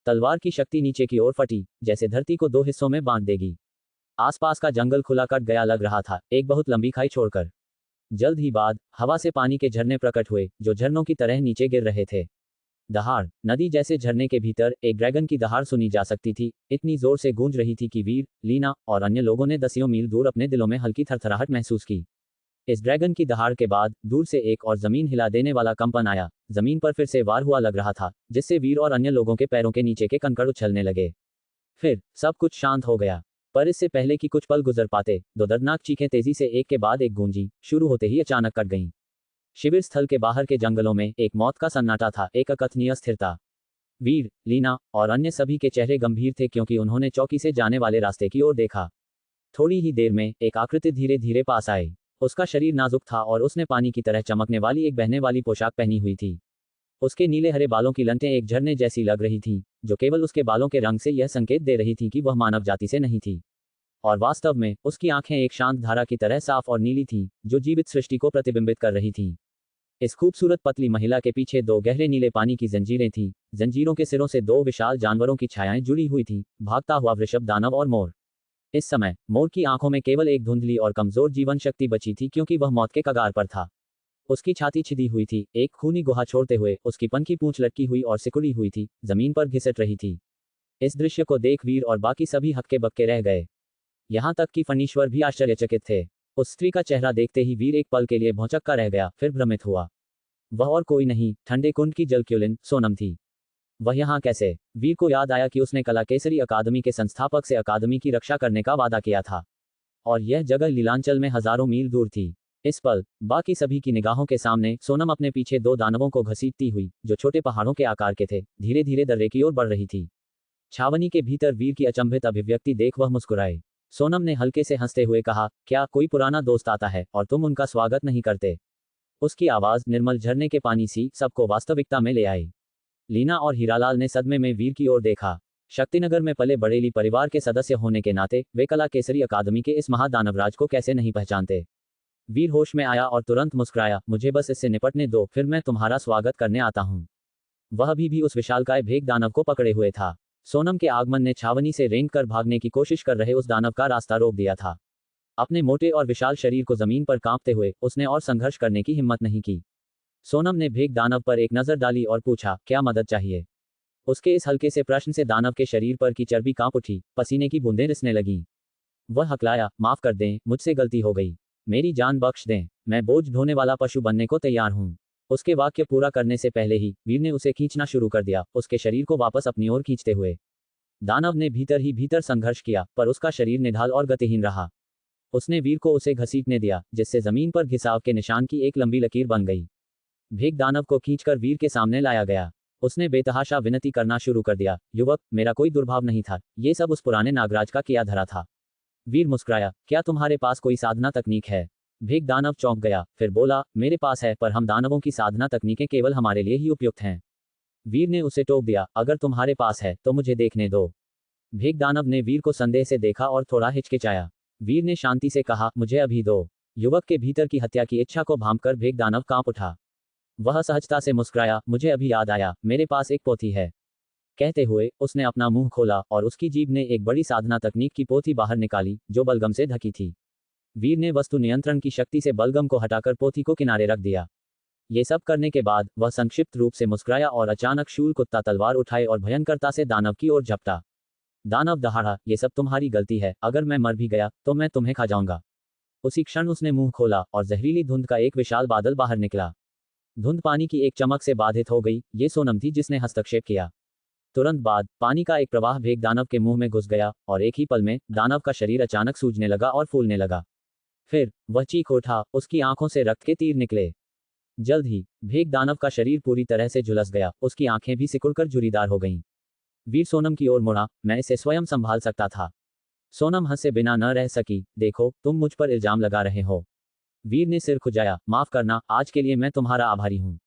तलवार की शक्ति नीचे की ओर फटी, जैसे धरती को 2 हिस्सों में बांट देगी। आसपास का जंगल खुला कट गया लग रहा था, एक बहुत लंबी खाई छोड़कर। जल्द ही बाद हवा से पानी के झरने प्रकट हुए, जो झरनों की तरह नीचे गिर रहे थे। दहाड़, नदी जैसे झरने के भीतर एक ड्रैगन की दहाड़ सुनी जा सकती थी, इतनी जोर से गूंज रही थी कि वीर, लीना और अन्य लोगों ने दसियों मील दूर अपने दिलों में हल्की थरथराहट महसूस की। इस ड्रैगन की दहाड़ के बाद दूर से एक और जमीन हिला देने वाला कंपन आया। जमीन पर फिर से वार हुआ लग रहा था, जिससे वीर और अन्य लोगों के पैरों के नीचे के कंकड़ उछलने लगे। फिर सब कुछ शांत हो गया, पर इससे पहले कि कुछ पल गुजर पाते, 2 दर्दनाक चीखें तेजी से एक के बाद एक गूंजी, शुरू होते ही अचानक कट गईं। शिविर स्थल के बाहर के जंगलों में एक मौत का सन्नाटा था, एक अकथनीय स्थिरता। वीर, लीना और अन्य सभी के चेहरे गंभीर थे, क्योंकि उन्होंने चौकी से जाने वाले रास्ते की ओर देखा। थोड़ी ही देर में एक आकृति धीरे धीरे पास आई। उसका शरीर नाजुक था और उसने पानी की तरह चमकने वाली एक बहने वाली पोशाक पहनी हुई थी। उसके नीले हरे बालों की लंटें एक झरने जैसी लग रही थीं, जो केवल उसके बालों के रंग से यह संकेत दे रही थी कि वह मानव जाति से नहीं थी। और वास्तव में उसकी आंखें एक शांत धारा की तरह साफ और नीली थीं, जो जीवित सृष्टि को प्रतिबिंबित कर रही थीं। इस खूबसूरत पतली महिला के पीछे 2 गहरे नीले पानी की जंजीरें थीं। जंजीरों के सिरों से 2 विशाल जानवरों की छायाएं जुड़ी हुई थीं, भागता हुआ वृषभ, दानव और मोर। इस समय मोर की आंखों में केवल एक धुंधली और कमजोर जीवन शक्ति बची थी, क्योंकि वह मौत के कगार पर था। उसकी छाती छिदी हुई थी, एक खूनी गुहा छोड़ते हुए उसकी पनकी पूंछ लटकी हुई और सिकुड़ी हुई थी, जमीन पर घिसट रही थी। इस दृश्य को देख वीर और बाकी सभी हक्के बक्के रह गए। यहां तक कि फणीश्वर भी आश्चर्यचकित थे। उस स्त्री का चेहरा देखते ही वीर एक पल के लिए भौंचक्का रह गया, फिर भ्रमित हुआ। वह और कोई नहीं, ठंडे कुंड की जलक्युलिन, सोनम थी। वह यहाँ कैसे? वीर को याद आया कि उसने कला केसरी अकादमी के संस्थापक से अकादमी की रक्षा करने का वादा किया था, और यह जगह लीलांचल में हजारों मील दूर थी। इस पल बाकी सभी की निगाहों के सामने सोनम अपने पीछे 2 दानवों को घसीटती हुई, जो छोटे पहाड़ों के आकार के थे, धीरे धीरे दर्रे की ओर बढ़ रही थी। छावनी के भीतर वीर की अचंभित अभिव्यक्ति देख वह मुस्कुराए। सोनम ने हल्के से हंसते हुए कहा, क्या कोई पुराना दोस्त आता है और तुम उनका स्वागत नहीं करते? उसकी आवाज निर्मल झरने के पानी सी सबको वास्तविकता में ले आई। लीना और हीरालाल ने सदमे में वीर की ओर देखा। शक्तिनगर में पले बड़ेली परिवार के सदस्य होने के नाते वे कला केसरी अकादमी के इस महादानवराज को कैसे नहीं पहचानते। वीर होश में आया और तुरंत मुस्कुराया, मुझे बस इससे निपटने दो, फिर मैं तुम्हारा स्वागत करने आता हूँ। वह अभी भी उस विशालकाय भेग दानव को पकड़े हुए था। सोनम के आगमन ने छावनी से रेंग कर भागने की कोशिश कर रहे उस दानव का रास्ता रोक दिया था। अपने मोटे और विशाल शरीर को जमीन पर कांपते हुए उसने और संघर्ष करने की हिम्मत नहीं की। सोनम ने भेग दानव पर एक नजर डाली और पूछा, क्या मदद चाहिए? उसके इस हल्के से प्रश्न से दानव के शरीर पर की चर्बी कांप उठी, पसीने की बूंदें रिसने लगीं। वह हकलाया, माफ कर दें, मुझसे गलती हो गई, मेरी जान बख्श दें, मैं बोझ ढोने वाला पशु बनने को तैयार हूं। उसके वाक्य पूरा करने से पहले ही वीर ने उसे खींचना शुरू कर दिया, उसके शरीर को वापस अपनी ओर खींचते हुए। दानव ने भीतर ही भीतर संघर्ष किया, पर उसका शरीर निढाल और गतिहीन रहा। उसने वीर को उसे घसीटने दिया, जिससे जमीन पर घिसाव के निशान की एक लंबी लकीर बन गई। भेग दानव को खींचकर वीर के सामने लाया गया। उसने बेतहाशा विनती करना शुरू कर दिया, युवक, मेरा कोई दुर्भाव नहीं था, ये सब उस पुराने नागराज का किया धरा था। वीर मुस्कुराया, क्या तुम्हारे पास कोई साधना तकनीक है? भेग दानव चौंक गया, फिर बोला, मेरे पास है, पर हम दानवों की साधना तकनीकें केवल हमारे लिए ही उपयुक्त हैं। वीर ने उसे टोक दिया, अगर तुम्हारे पास है तो मुझे देखने दो। भेग दानव ने वीर को संदेह से देखा और थोड़ा हिचकिचाया। वीर ने शांति से कहा, मुझे अभी दो। युवक के भीतर की हत्या की इच्छा को भांपकर भेग दानव कांप उठा। वह सहजता से मुस्कुराया, मुझे अभी याद आया, मेरे पास एक पोथी है। कहते हुए उसने अपना मुंह खोला और उसकी जीभ ने एक बड़ी साधना तकनीक की पोथी बाहर निकाली, जो बलगम से ढकी थी। वीर ने वस्तु नियंत्रण की शक्ति से बलगम को हटाकर पोथी को किनारे रख दिया। ये सब करने के बाद वह संक्षिप्त रूप से मुस्कुराया और अचानक शूल कुत्ता तलवार उठाए और भयंकरता से दानव की ओर झपटा। दानव दहाड़ा, ये सब तुम्हारी गलती है, अगर मैं मर भी गया तो मैं तुम्हें खा जाऊंगा। उसी क्षण उसने मुंह खोला और जहरीली धुंध का एक विशाल बादल बाहर निकला। धुंध पानी की एक चमक से बाधित हो गई। ये सोनम थी जिसने हस्तक्षेप किया। तुरंत बाद पानी का एक प्रवाह भेग दानव के मुंह में घुस गया और एक ही पल में दानव का शरीर अचानक सूजने लगा और फूलने लगा। फिर वह चीख उठा, उसकी आंखों से रक्त के तीर निकले। जल्द ही भेग दानव का शरीर पूरी तरह से झुलस गया, उसकी आंखें भी सिकुड़कर झुर्रीदार हो गईं। वीर सोनम की ओर मुड़ा, मैं इसे स्वयं संभाल सकता था। सोनम हंसे बिना न रह सकी, देखो तुम मुझ पर इल्जाम लगा रहे हो। वीर ने सिर खुजाया, माफ करना, आज के लिए मैं तुम्हारा आभारी हूं।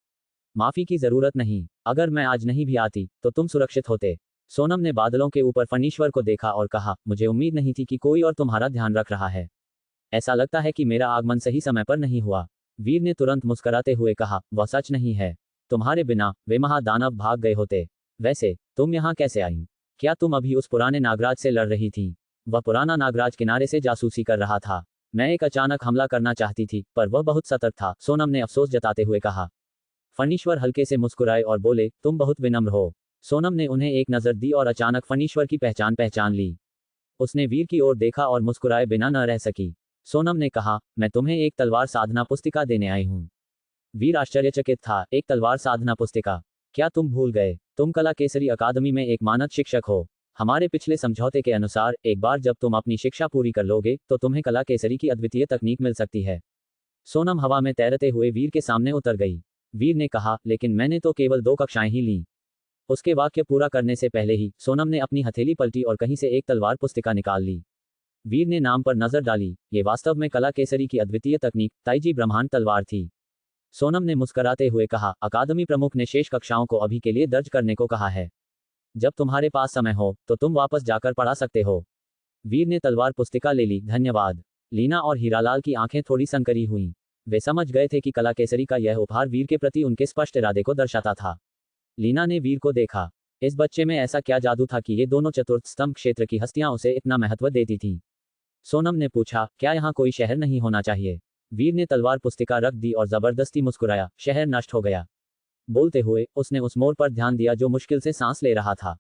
माफी की जरूरत नहीं, अगर मैं आज नहीं भी आती तो तुम सुरक्षित होते। सोनम ने बादलों के ऊपर फणीश्वर को देखा और कहा, मुझे उम्मीद नहीं थी कि कोई और तुम्हारा ध्यान रख रहा है। ऐसा लगता है कि मेरा आगमन सही समय पर नहीं हुआ। वीर ने तुरंत मुस्कुराते हुए कहा, वह सच नहीं है। तुम्हारे बिना वे महादानव भाग गए होते। वैसे तुम यहाँ कैसे आई? क्या तुम अभी उस पुराने नागराज से लड़ रही थी? वह पुराना नागराज किनारे से जासूसी कर रहा था। मैं एक अचानक हमला करना चाहती थी, पर वह बहुत सतर्क था, सोनम ने अफसोस जताते हुए कहा। फणीश्वर हल्के से मुस्कुराए और बोले, तुम बहुत विनम्र हो। सोनम ने उन्हें एक नजर दी और अचानक फणीश्वर की पहचान ली। उसने वीर की ओर देखा और मुस्कुराए बिना न रह सकी। सोनम ने कहा, मैं तुम्हें एक तलवार साधना पुस्तिका देने आई हूँ। वीर आश्चर्यचकित था, एक तलवार साधना पुस्तिका? क्या तुम भूल गए? तुम कला केसरी अकादमी में एक मानद शिक्षक हो। हमारे पिछले समझौते के अनुसार एक बार जब तुम अपनी शिक्षा पूरी कर लोगे तो तुम्हें कला केसरी की अद्वितीय तकनीक मिल सकती है। सोनम हवा में तैरते हुए वीर के सामने उतर गई। वीर ने कहा, लेकिन मैंने तो केवल 2 कक्षाएं ही लीं। उसके वाक्य पूरा करने से पहले ही सोनम ने अपनी हथेली पलटी और कहीं से एक तलवार पुस्तिका निकाल ली। वीर ने नाम पर नजर डाली, ये वास्तव में कला केसरी की अद्वितीय तकनीक ताइजी ब्रह्मांड तलवार थी। सोनम ने मुस्कुराते हुए कहा, अकादमी प्रमुख ने शेष कक्षाओं को अभी के लिए दर्ज करने को कहा है। जब तुम्हारे पास समय हो तो तुम वापस जाकर पढ़ा सकते हो। वीर ने तलवार पुस्तिका ले ली, धन्यवाद। लीना और हीरालाल की आंखें थोड़ी संकरी हुईं। वे समझ गए थे कि कला केसरी का यह उपहार वीर के प्रति उनके स्पष्ट इरादे को दर्शाता था। लीना ने वीर को देखा। इस बच्चे में ऐसा क्या जादू था कि ये दोनों चतुर्थ स्तंभ क्षेत्र की हस्तियां उसे इतना महत्व देती थीं? सोनम ने पूछा, क्या यहाँ कोई शहर नहीं होना चाहिए? वीर ने तलवार पुस्तिका रख दी और जबरदस्ती मुस्कुराया, शहर नष्ट हो गया। बोलते हुए उसने उस मोर पर ध्यान दिया जो मुश्किल से सांस ले रहा था।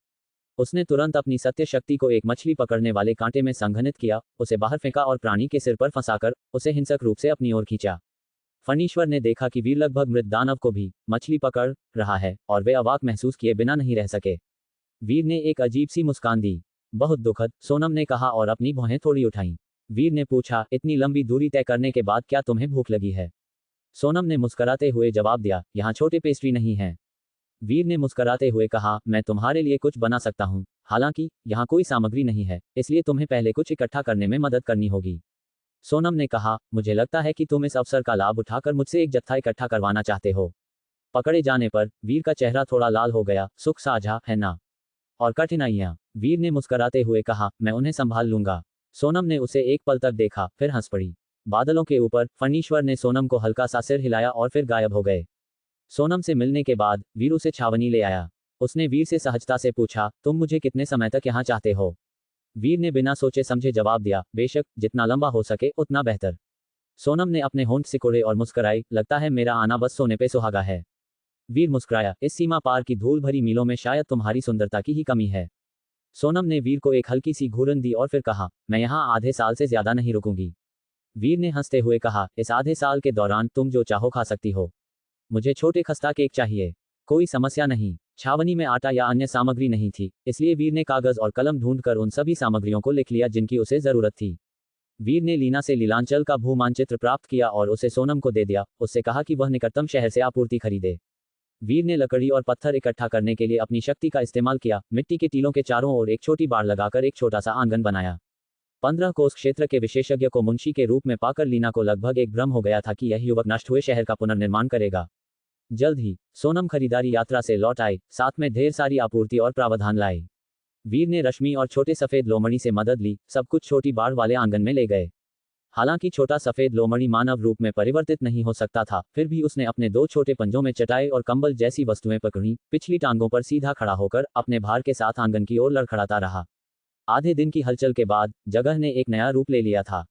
उसने तुरंत अपनी सत्य शक्ति को एक मछली पकड़ने वाले कांटे में संघनित किया, उसे बाहर फेंका और प्राणी के सिर पर फंसाकर उसे हिंसक रूप से अपनी ओर खींचा। फणीश्वर ने देखा कि वीर लगभग मृत दानव को भी मछली पकड़ रहा है और वे अवाक महसूस किए बिना नहीं रह सके। वीर ने एक अजीब सी मुस्कान दी। बहुत दुखद, सोनम ने कहा और अपनी भौहें थोड़ी उठाईं। वीर ने पूछा, इतनी लंबी दूरी तय करने के बाद क्या तुम्हें भूख लगी है? सोनम ने मुस्कुराते हुए जवाब दिया, यहाँ छोटे पेस्ट्री नहीं है। वीर ने मुस्कुराते हुए कहा, मैं तुम्हारे लिए कुछ बना सकता हूँ, हालांकि यहाँ कोई सामग्री नहीं है, इसलिए तुम्हें पहले कुछ इकट्ठा करने में मदद करनी होगी। सोनम ने कहा, मुझे लगता है कि तुम इस अवसर का लाभ उठाकर मुझसे एक जत्था इकट्ठा करवाना चाहते हो। पकड़े जाने पर वीर का चेहरा थोड़ा लाल हो गया, सुख साझा है ना? और कठिनाइयाँ? वीर ने मुस्कुराते हुए कहा, मैं उन्हें संभाल लूंगा। सोनम ने उसे एक पल तक देखा, फिर हंस पड़ी। बादलों के ऊपर फणीश्वर ने सोनम को हल्का सा सिर हिलाया और फिर गायब हो गए। सोनम से मिलने के बाद वीर उसे छावनी ले आया। उसने वीर से सहजता से पूछा, तुम मुझे कितने समय तक यहाँ चाहते हो? वीर ने बिना सोचे समझे जवाब दिया, बेशक, जितना लंबा हो सके उतना बेहतर। सोनम ने अपने होंठ सिकोड़े और मुस्कुराई, लगता है मेरा आना बस सोने पे सुहागा है। वीर मुस्कुराया, इस सीमा पार की धूल भरी मीलों में शायद तुम्हारी सुंदरता की ही कमी है। सोनम ने वीर को एक हल्की सी घूरन दी और फिर कहा, मैं यहाँ आधे साल से ज्यादा नहीं रुकूंगी। वीर ने हंसते हुए कहा, इस आधे साल के दौरान तुम जो चाहो खा सकती हो। मुझे छोटे खस्ता केक चाहिए। कोई समस्या नहीं। छावनी में आटा या अन्य सामग्री नहीं थी, इसलिए वीर ने कागज और कलम ढूंढकर उन सभी सामग्रियों को लिख लिया जिनकी उसे जरूरत थी। वीर ने लीना से लीलांचल का भू मानचित्र प्राप्त किया और उसे सोनम को दे दिया, उससे कहा कि वह निकटतम शहर से आपूर्ति खरीदे। वीर ने लकड़ी और पत्थर इकट्ठा करने के लिए अपनी शक्ति का इस्तेमाल किया, मिट्टी के टीलों के चारों ओर एक छोटी बाड़ लगाकर एक छोटा सा आंगन बनाया। 15 कोस क्षेत्र के विशेषज्ञ को मुंशी के रूप में पाकर लीना को लगभग एक भ्रम हो गया था कि यह युवक नष्ट हुए शहर का पुनर्निर्माण करेगा। जल्द ही सोनम खरीदारी यात्रा से लौट आए, साथ में ढेर सारी आपूर्ति और प्रावधान लाए। वीर ने रश्मि और छोटे सफेद लोमड़ी से मदद ली, सब कुछ छोटी बाड़ वाले आंगन में ले गए। हालांकि छोटा सफेद लोमड़ी मानव रूप में परिवर्तित नहीं हो सकता था, फिर भी उसने अपने 2 छोटे पंजों में चटाई और कंबल जैसी वस्तुएं पकड़ी, पिछली टांगों पर सीधा खड़ा होकर अपने भार के साथ आंगन की ओर लड़खड़ाता रहा। आधे दिन की हलचल के बाद जगह ने एक नया रूप ले लिया था।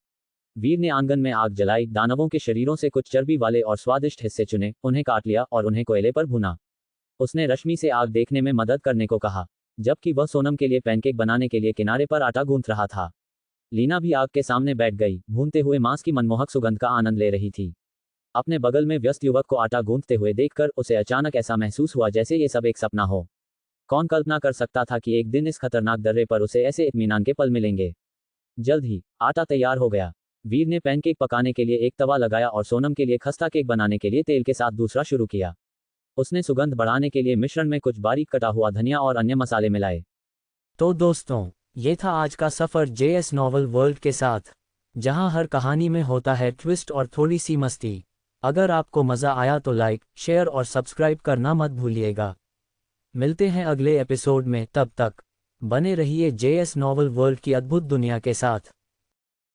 वीर ने आंगन में आग जलाई, दानवों के शरीरों से कुछ चर्बी वाले और स्वादिष्ट हिस्से चुने, उन्हें काट लिया और उन्हें कोयले पर भुना। उसने रश्मि से आग देखने में मदद करने को कहा, जबकि वह सोनम के लिए पैनकेक बनाने के लिए किनारे पर आटा गूंथ रहा था। लीना भी आग के सामने बैठ गई, भूनते हुए मांस की मनमोहक सुगंध का आनंद ले रही थी। अपने बगल में व्यस्त युवक को आटा गूंथते हुए देखकर उसे अचानक ऐसा महसूस हुआ जैसे ये सब एक सपना हो। कौन कल्पना कर सकता था कि एक दिन इस खतरनाक दर्रे पर उसे ऐसे इत्मीनान के पल मिलेंगे। जल्द ही आटा तैयार हो गया। वीर ने पैनकेक पकाने के लिए एक तवा लगाया और सोनम के लिए खस्ता केक बनाने के लिए तेल के साथ दूसरा शुरू किया। उसने सुगंध बढ़ाने के लिए मिश्रण में कुछ बारीक कटा हुआ धनिया और अन्य मसाले मिलाए। तो दोस्तों, ये था आज का सफ़र जेएस नॉवल वर्ल्ड के साथ, जहां हर कहानी में होता है ट्विस्ट और थोड़ी सी मस्ती। अगर आपको मज़ा आया तो लाइक, शेयर और सब्सक्राइब करना मत भूलिएगा। मिलते हैं अगले एपिसोड में, तब तक बने रहिए जेएस नॉवल वर्ल्ड की अद्भुत दुनिया के साथ।